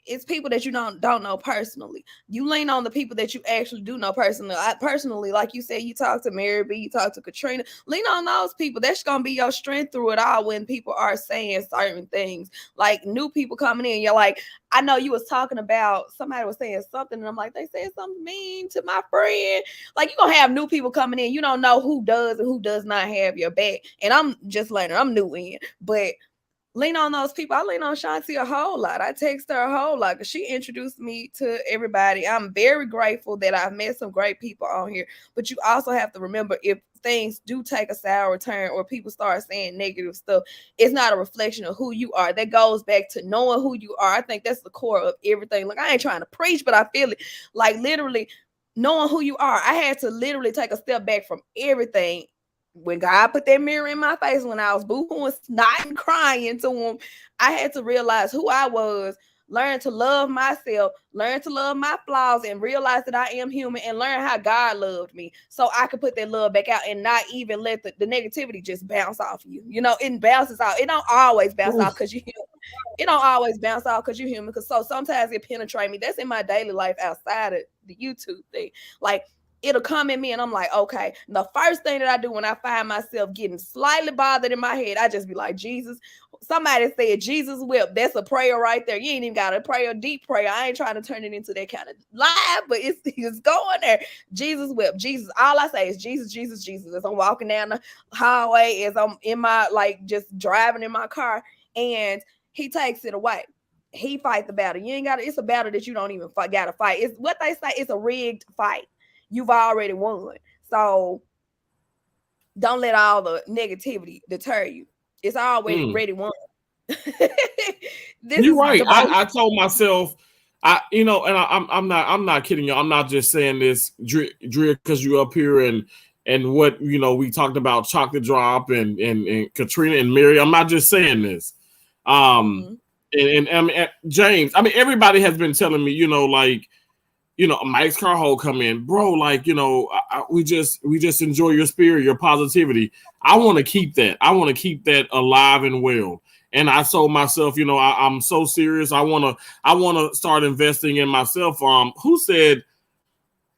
it's people that you don't know personally. You lean on the people that you actually do know personally. Personally, like you said, you talk to Mary B, you talk to Katrina. Lean on those people. That's gonna be your strength through it all. When people are saying certain things, like new people coming in, you're like, I know you was talking about somebody was saying something, and I'm like, they said something mean to my friend. Like, you're gonna have new people coming in. You don't know who does and who does not have your back. And I'm just learning. I'm new in, but lean on those people. I lean on Shanti a whole lot. I text her a whole lot because she introduced me to everybody. I'm very grateful that I've met some great people on here. But you also have to remember, if things do take a sour turn or people start saying negative stuff, it's not a reflection of who you are. That goes back to knowing who you are. I think that's the core of everything. Like, I ain't trying to preach, but I feel it. Like, literally knowing who you are. I had to literally take a step back from everything. When God put that mirror in my face, when I was boohooing, snotting, crying to him, I had to realize who I was, learn to love myself, learn to love my flaws, and realize that I am human, and learn how God loved me so I could put that love back out and not even let the negativity just bounce off you. You know, it bounces out. It don't always bounce off because you it don't always bounce off because you're human. Because so sometimes it penetrates me. That's in my daily life outside of the YouTube thing. Like, it'll come in me and I'm like, okay. And the first thing that I do when I find myself getting slightly bothered in my head, I just be like, Jesus. Somebody said Jesus whip. That's a prayer right there. You ain't even got to pray a deep prayer. I ain't trying to turn it into that kind of live, but it's going there. Jesus whip. Jesus. All I say is Jesus, Jesus, Jesus. As I'm walking down the hallway, as I'm in my, like, just driving in my car, and he takes it away. He fight the battle. You ain't got to, it's a battle that you don't even got to fight. It's what they say. It's a rigged fight. You've already won. So don't let all the negativity deter you. It's already won. You're right. I told myself, I'm not kidding you. I'm not just saying this, Dre, because you up here and what we talked about, chocolate drop and Katrina and Mary. I'm not just saying this. And James. I mean, everybody has been telling me, Mike's Carho come in, bro. Like, we just enjoy your spirit, your positivity. I want to keep that. I want to keep that alive and well. And I told myself, I'm so serious. I want to start investing in myself.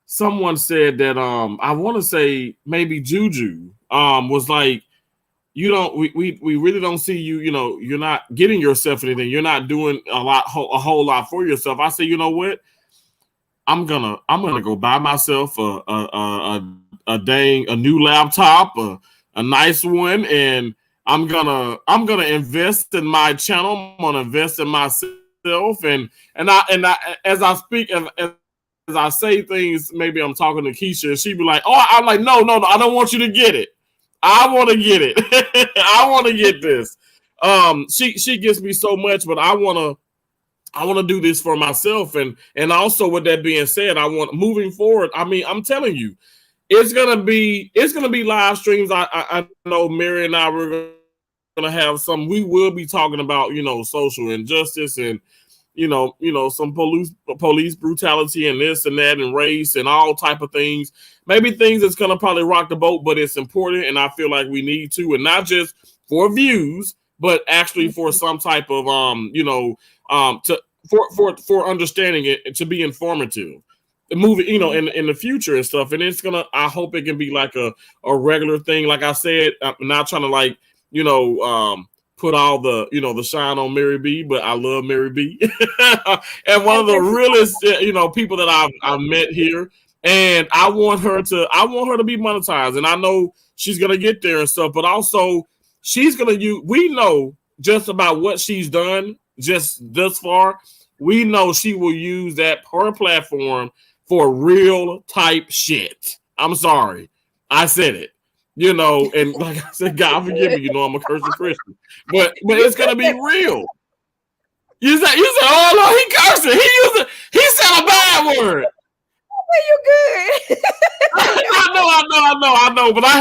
Someone said that, I want to say maybe Juju, was like, we really don't see you, you're not getting yourself anything. You're not doing a whole lot for yourself. I say, you know what? I'm gonna go buy myself a new laptop, a nice one, and I'm gonna invest in my channel. I'm gonna invest in myself, and I as I speak, as I say things, maybe I'm talking to Keisha, and she be like, "Oh," I'm like, no, I don't want you to get it. I want to get it. I want to get this. She gives me so much, but I want to do this for myself, and also with that being said, I want moving forward. I mean, I'm telling you, it's gonna be live streams. I know Mary and I were gonna have some. We will be talking about social injustice and some police brutality and this and that and race and all type of things. Maybe things that's gonna probably rock the boat, but it's important, and I feel like we need to, and not just for views, but actually for some type of for understanding it, to be informative, moving in the future and stuff. And it's gonna, I hope it can be like a regular thing. Like I said, I'm not trying to put all the the shine on Mary B, but I love Mary B. And one of the realest people that I've met here, and I want her to be monetized, and I know she's gonna get there and stuff, but also she's gonna use, we know just about what she's done just thus far. We know she will use her platform for real type shit. I'm sorry, I said it. And like I said, God forgive me. I'm a cursing Christian, but it's gonna be real. You said, oh no, he cursing. He said a bad word. You good? I know, but I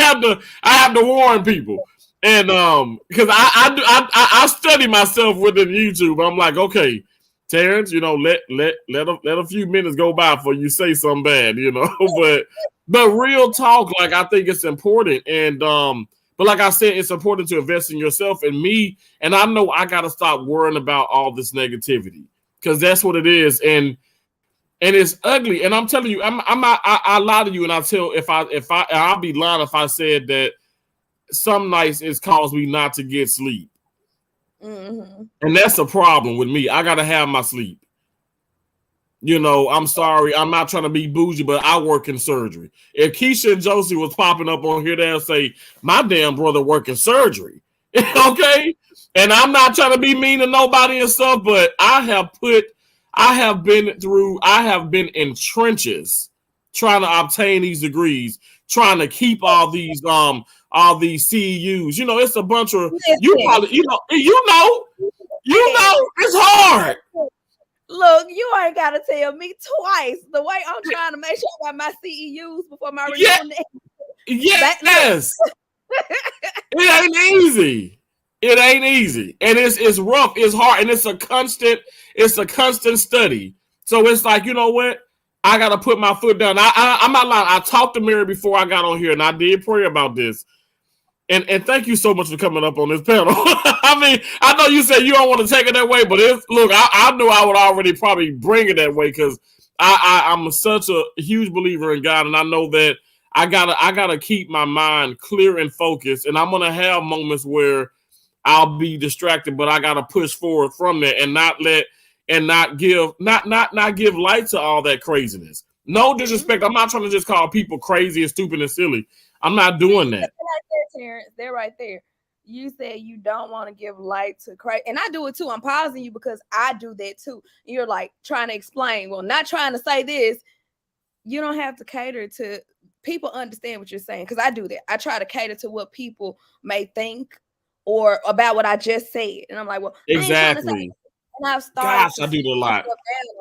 have to warn people. And because I study myself within YouTube. I'm like, okay, Terrance, let a few minutes go by before you say something bad, but real talk, like, I think it's important. And but like I said, it's important to invest in yourself and me. And I know I gotta stop worrying about all this negativity, because that's what it is, and it's ugly. And I'm telling you, I lie to you, and I'll be lying if I said that some nights it's caused me not to get sleep, and that's a problem with me. I gotta have my sleep. You know, I'm sorry. I'm not trying to be bougie, but I work in surgery. If Keisha and Josie was popping up on here, they'll say, my damn brother work in surgery. Okay? And I'm not trying to be mean to nobody and stuff, but I have been in trenches trying to obtain these degrees, trying to keep all these CEUs. You know, it's a bunch of you know, it's hard. Look, you ain't gotta tell me twice. The way I'm trying to make sure I got my CEUs before my renewal. Yes. It ain't easy. It ain't easy. And it's rough, it's hard, and it's a constant study. So it's like, you know what? I gotta put my foot down. I'm not lying. I talked to Mary before I got on here, and I did pray about this. And thank you so much for coming up on this panel. I mean, I know you said you don't want to take it that way, but I knew I would already probably bring it that way because I'm such a huge believer in God, and I know that I gotta keep my mind clear and focused, and I'm gonna have moments where I'll be distracted, but I gotta push forward from there and not give light to all that craziness. No disrespect. I'm not trying to just call people crazy and stupid and silly. I'm not doing that. Terrance, they're right there. You said you don't want to give light to crazy, and I do it too. I'm pausing you because I do that too. You're like trying to explain. Well, not trying to say this. You don't have to cater to people. Understand what you're saying because I do that. I try to cater to what people may think or about what I just said, and I'm like, well, exactly. And I've started. Gosh, I do that a lot.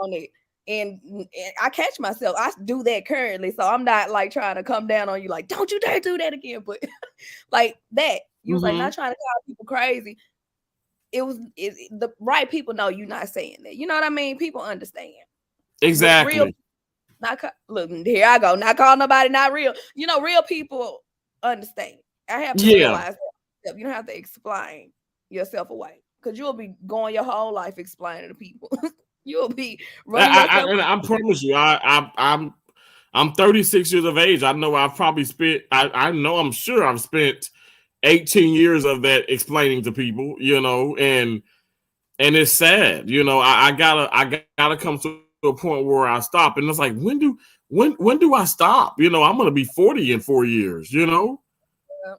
On it. And I catch myself. I do that currently, so I'm not like trying to come down on you, like, don't you dare do that again. But like that, you was like not trying to call people crazy. The right people know you're not saying that. You know what I mean? People understand. Exactly. Look, here I go. Not calling nobody not real. You know, real people understand. I have to realize that you don't have to explain yourself away because you'll be going your whole life explaining to people. You'll be running. I promise you, I'm 36 years of age. I know I've probably spent. I'm sure I've spent 18 years of that explaining to people. You know, and it's sad. You know, I gotta come to a point where I stop, and it's like when do I stop? You know, I'm gonna be 40 in 4 years. You know,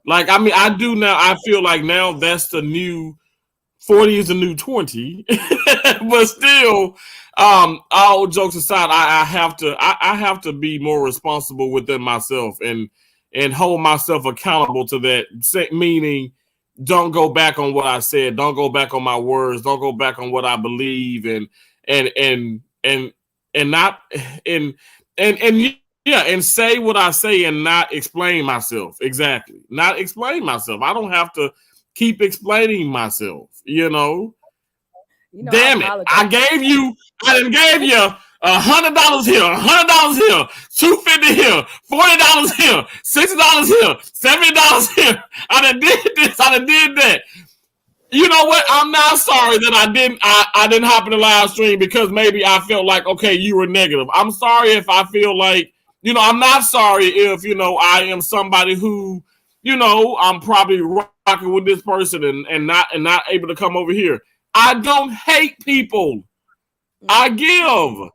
like I mean, I do now. I feel like now that's the new 40 is the new 20, but still, all jokes aside, I have to be more responsible within myself and hold myself accountable to that. Meaning, don't go back on what I said, don't go back on my words, don't go back on what I believe, and say what I say and not explain myself. Exactly, not explain myself. I don't have to keep explaining myself, you know. Damn it! I gave you $100 here, $100 here, $250 here, $40 here, $60 here, $70 here. I done did this, I done did that. You know what? I'm not sorry that I didn't hop in the live stream because maybe I felt like, okay, you were negative. I'm sorry if I feel like, you know, I'm not sorry if, you know, I am somebody who, you know, I'm probably rocking with this person and not able to come over here. I don't hate people. I give.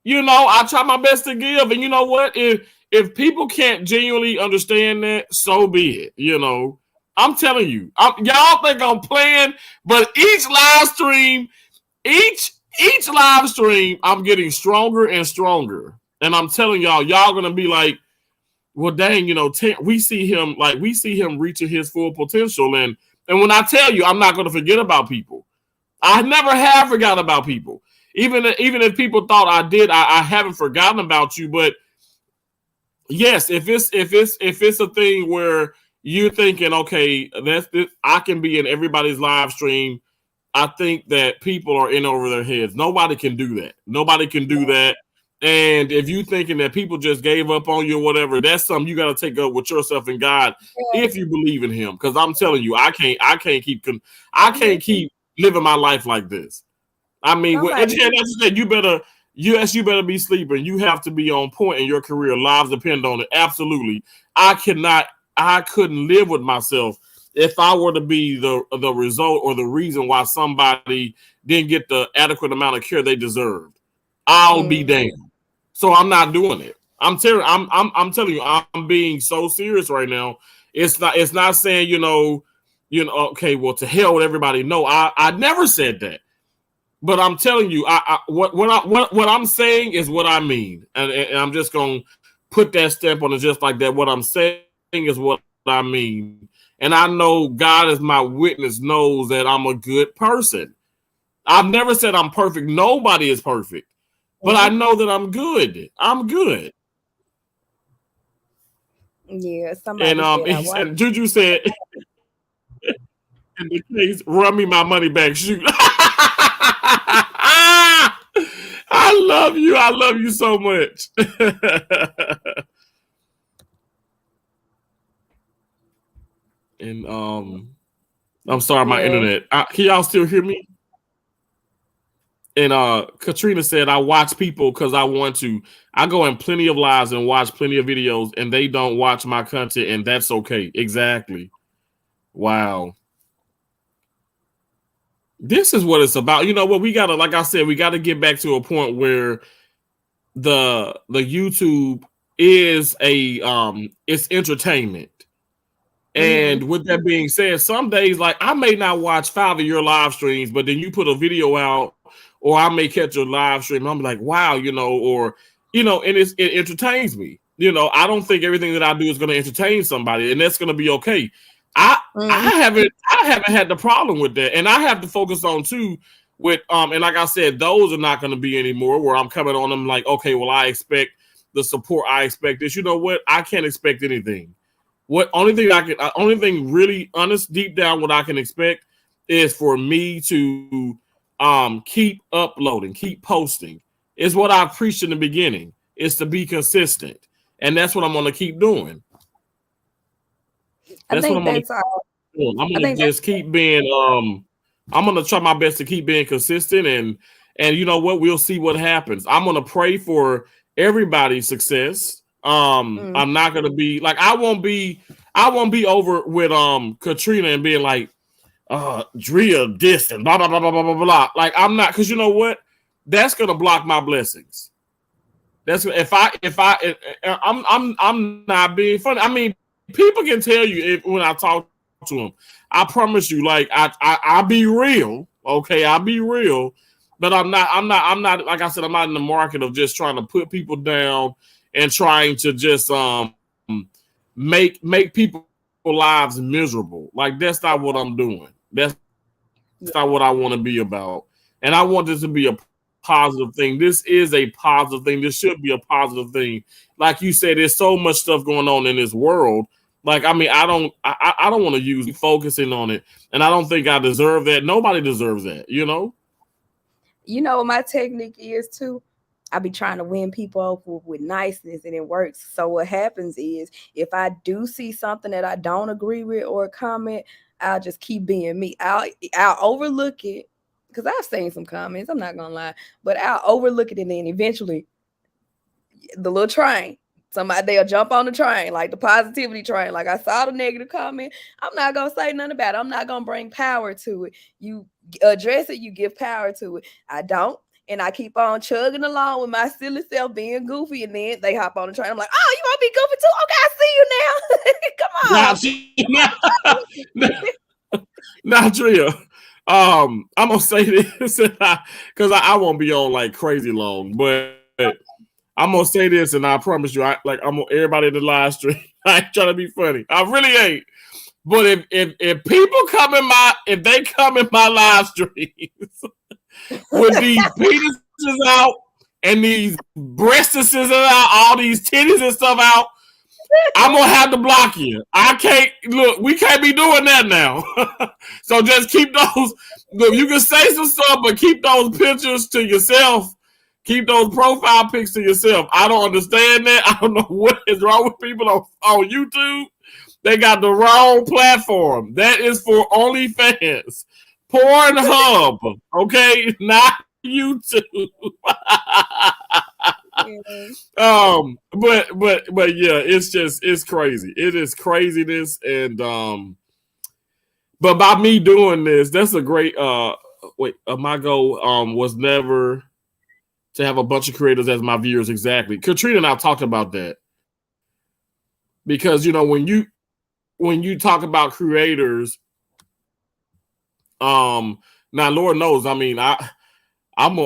You know, I try my best to give. And you know what? If people can't genuinely understand that, so be it. You know, I'm telling you, y'all think I'm playing, but each live stream, I'm getting stronger and stronger. And I'm telling y'all gonna be like, well, dang, you know, we see him reaching his full potential. And when I tell you, I'm not gonna forget about people. I never have forgotten about people. Even if people thought I did, I haven't forgotten about you. But yes, if it's a thing where you're thinking, okay, I can be in everybody's live stream. I think that people are in over their heads. Nobody can do that. Nobody can do that. And if you thinking that people just gave up on you or whatever, that's something you got to take up with yourself and God if you believe in Him. Because I'm telling you, I can't keep living my life like this. I mean, Somebody, you better. Yes, you better be sleeping. You have to be on point in your career. Lives depend on it. Absolutely. I couldn't live with myself if I were to be the result or the reason why somebody didn't get the adequate amount of care they deserved. I'll be damned. So I'm not doing it. I'm telling you, I'm being so serious right now. It's not saying, okay, well, to hell with everybody. No, I never said that. But I'm telling you, what I'm saying is what I mean, and I'm just gonna put that stamp on it just like that. What I'm saying is what I mean, and I know God as my witness knows that I'm a good person. I've never said I'm perfect. Nobody is perfect, but I know that I'm good. I'm good. yeah, somebody said I watched. And Juju said, in the case, run me my money back. Shoot. I love you. I love you so much. And I'm sorry, my internet. Can y'all still hear me? And Katrina said, I watch people because I want to. I go in plenty of lives and watch plenty of videos, and they don't watch my content, and that's okay. Exactly. Wow. This is what it's about. You know what? We gotta, like I said, we gotta get back to a point where the YouTube is it's entertainment. And with that being said, some days, like, I may not watch 5 of your live streams, but then you put a video out, or I may catch a live stream, and I'm like, wow, or and it entertains me. I don't think everything that I do is going to entertain somebody, and that's going to be okay. I haven't had the problem with that, and I have to focus on too with and like I said, those are not going to be anymore where I'm coming on them like, okay, well, I expect the support, I expect this. You know what? I can't expect anything. Only thing really honest deep down what I can expect is for me to keep uploading, keep posting. Is what I preached in the beginning. Is to be consistent, and that's what I'm going to keep doing. That's what I'm going to do. I'm going to just keep being I'm going to try my best to keep being consistent, and you know what, we'll see what happens. I'm going to pray for everybody's success. I'm not going to be like, I won't be over with Katrina and being like Drea this and blah blah blah blah blah blah blah. Like, I'm not, because you know what, that's going to block my blessings. That's I'm not being funny. I mean, people can tell you when I talk to them. I promise you, like, I be real, okay? I'll be real, but I'm not. Like I said, I'm not in the market of just trying to put people down and trying to just make people lives miserable. Like, that's not what I'm doing. That's not what I want to be about. And I want this to be a positive thing. This is a positive thing. This should be a positive thing. Like you said, there's so much stuff going on in this world. Like, I mean, I don't want to use focusing on it, and I don't think I deserve that. Nobody deserves that, You know what my technique is too? I be trying to win people over with niceness, and it works. So what happens is, if I do see something that I don't agree with or a comment, I'll just keep being me. I'll overlook it, because I've seen some comments, I'm not gonna lie, but I'll overlook it, and then eventually the little train, somebody, they'll jump on the train, like the positivity train. Like, I saw the negative comment, I'm not gonna say nothing about it. I'm not gonna bring power to it. You address it, you give power to it. I don't. And I keep on chugging along with my silly self being goofy, and then they hop on the train. I'm like, oh, you want to be goofy too? Okay, I see you now. Come on. Now, Drea, I'm gonna say this because I won't be on like crazy long, but I'm gonna say this, and I promise you, everybody in the live stream, I ain't trying to be funny. I really ain't. But if people come if they come in my live streams with these penises out and these breastises out, all these titties and stuff out, I'm gonna have to block you. I can't look. We can't be doing that now. So just keep those. Look, you can say some stuff, but keep those pictures to yourself. Keep those profile pics to yourself. I don't understand that. I don't know what is wrong with people on YouTube. They got the wrong platform. That is for OnlyFans. Pornhub, okay? Not YouTube. Yeah. But yeah, it's crazy. It is craziness, and but by me doing this, that's a great my goal was never to have a bunch of creators as my viewers exactly. Katrina and I talked about that because when you talk about creators, now Lord knows, I mean I'm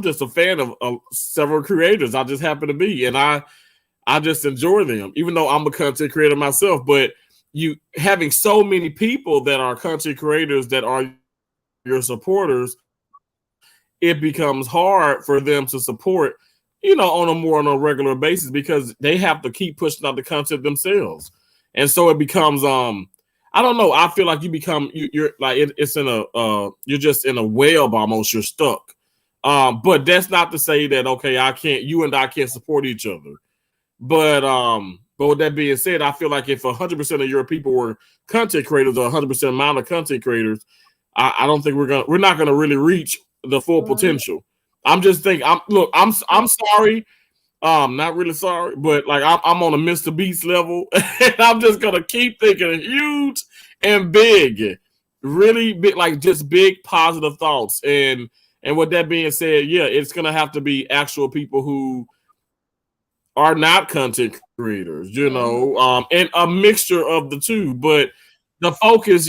just a fan of several creators. I just happen to be, and I just enjoy them, even though I'm a content creator myself. But you having so many people that are content creators that are your supporters, it becomes hard for them to support, on a regular basis because they have to keep pushing out the content themselves. And so it becomes I don't know, I feel like you're like it's in a you're just in a web almost, you're stuck. But that's not to say that okay, you and I can't support each other. But with that being said, I feel like if 100% of your people were content creators or 100% amount of content creators, I don't think we're not gonna really reach the full potential. I'm just thinking. I'm sorry. Not really sorry, but like I'm on a Mr. Beast level, and I'm just gonna keep thinking huge and big, really big, like just big positive thoughts. And with that being said, yeah, it's gonna have to be actual people who are not content creators, and a mixture of the two. But the focus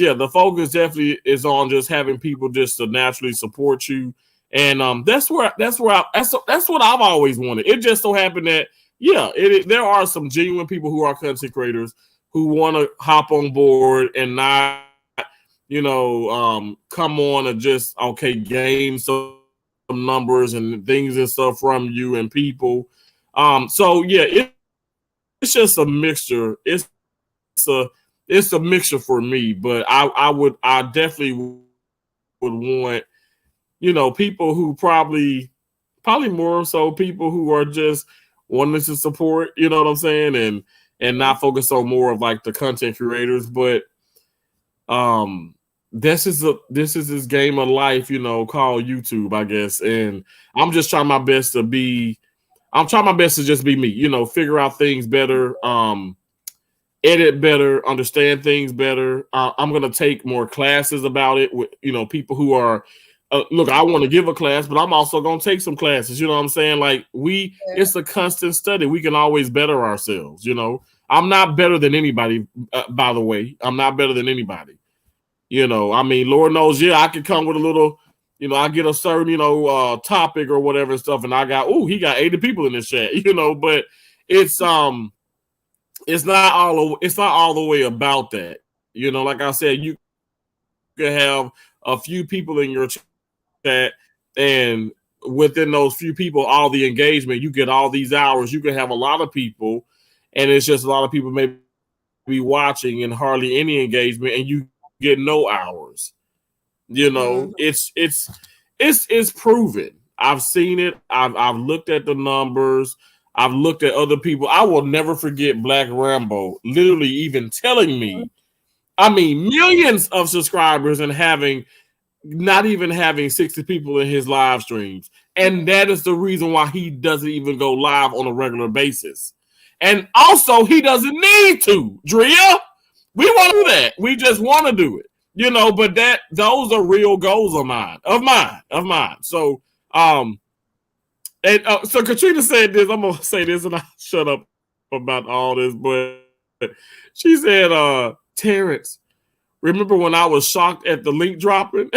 definitely is on just having people just to naturally support you, and that's what I've always wanted. It just so happened that there are some genuine people who are content creators who want to hop on board and not, come on and just gain some numbers and things and stuff from you and people. So yeah, it's just a mixture. A it's a mixture for me, but I definitely would want people who probably more so people who are just wanting to support, you know what I'm saying, and not focus on more of like the content creators. But this is this game of life, called YouTube, I guess, and I'm just trying my best to be. I'm trying my best to just be me, figure out things better, edit better, understand things better. I'm going to take more classes about it with, people who are, look, I want to give a class, but I'm also going to take some classes. You know what I'm saying? Like it's a constant study. We can always better ourselves. I'm not better than anybody, by the way. I'm not better than anybody. I mean, Lord knows, I could come with a little, I get a certain, topic or whatever and stuff, and he got 80 people in this chat, but it's not all the way about that. Like I said, you can have a few people in your chat, and within those few people, all the engagement, you get all these hours. You can have a lot of people, and it's just a lot of people maybe watching and hardly any engagement, and you get no hours. It's proven. I've seen it. I've looked at the numbers. I've looked at other people. I will never forget Black Rambo literally even telling me, I mean, millions of subscribers and not even having 60 people in his live streams. And that is the reason why he doesn't even go live on a regular basis. And also, he doesn't need to, Drea. We want to do that. We just want to do it. But those are real goals of mine. So, so Katrina said this. I'm gonna say this, and I'll shut up about all this. But she said, "Terrance, remember when I was shocked at the link dropping?"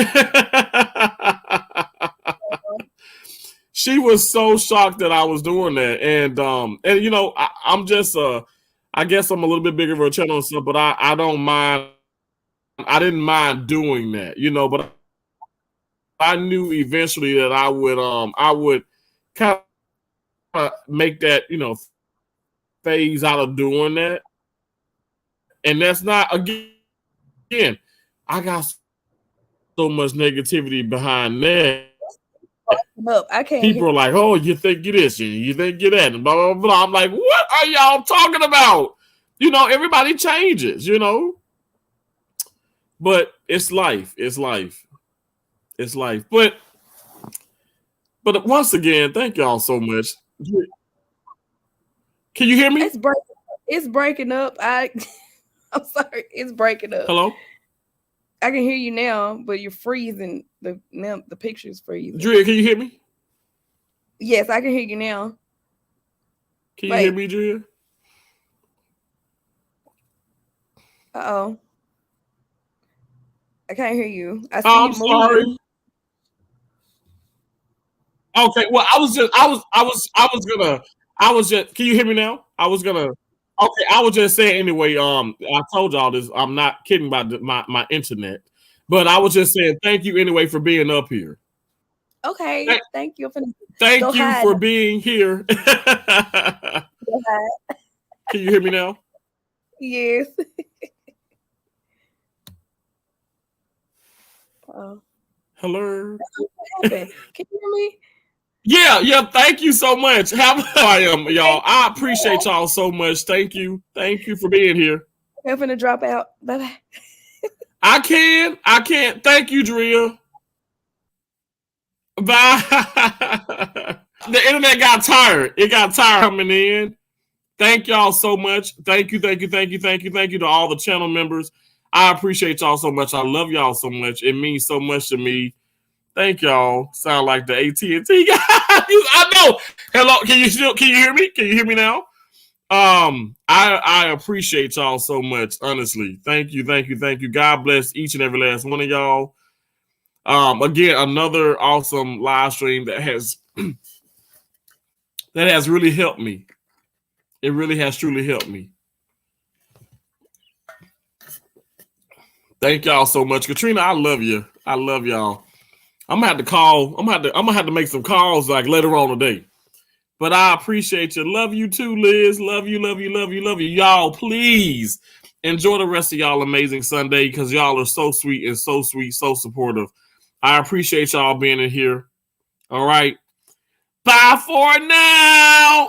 She was so shocked that I was doing that, and I'm just I guess I'm a little bit bigger of a channel and stuff, but I don't mind. I didn't mind doing that, but I knew eventually that I would kind of make that, phase out of doing that. And that's not, again, I got so much negativity behind that. I can't. People are like, oh, you think you this, you think you that, and blah, blah, blah. I'm like, what are y'all talking about? Everybody changes, but it's life. It's life. It's life. But once again, thank y'all so much. Can you hear me? It's breaking up. I'm sorry. It's breaking up. Hello? I can hear you now, but you're freezing. The picture's freezing. Drea, can you hear me? Yes, I can hear you now. Can you hear me, Drea? Uh-oh. I can't hear you. I see I'm you sorry. moving. Okay, well, can you hear me now? I was just saying anyway, I told y'all this, I'm not kidding about my internet, but I was just saying thank you anyway for being up here. Okay, thank you for being here. Can you hear me now? Yes. Hello. What happened? Can you hear me? Yeah. Thank you so much. I am, y'all. I appreciate y'all so much. Thank you for being here. I'm gonna drop out. Bye bye. I can't. Thank you, Drea. Bye. The internet got tired. It got tired coming in. Thank y'all so much. Thank you to all the channel members. I appreciate y'all so much. I love y'all so much. It means so much to me. Thank y'all. Sound like the AT&T guys. I know. Hello. Can you hear me? Can you hear me now? I appreciate y'all so much. Honestly. Thank you. God bless each and every last one of y'all. Again, another awesome live stream that has really helped me. It really has truly helped me. Thank y'all so much. Katrina, I love you. I love y'all. I'm gonna have to make some calls like later on today. But I appreciate you. Love you too, Liz. Love you. Y'all, please enjoy the rest of y'all amazing Sunday because y'all are so sweet, so supportive. I appreciate y'all being in here. All right. Bye for now.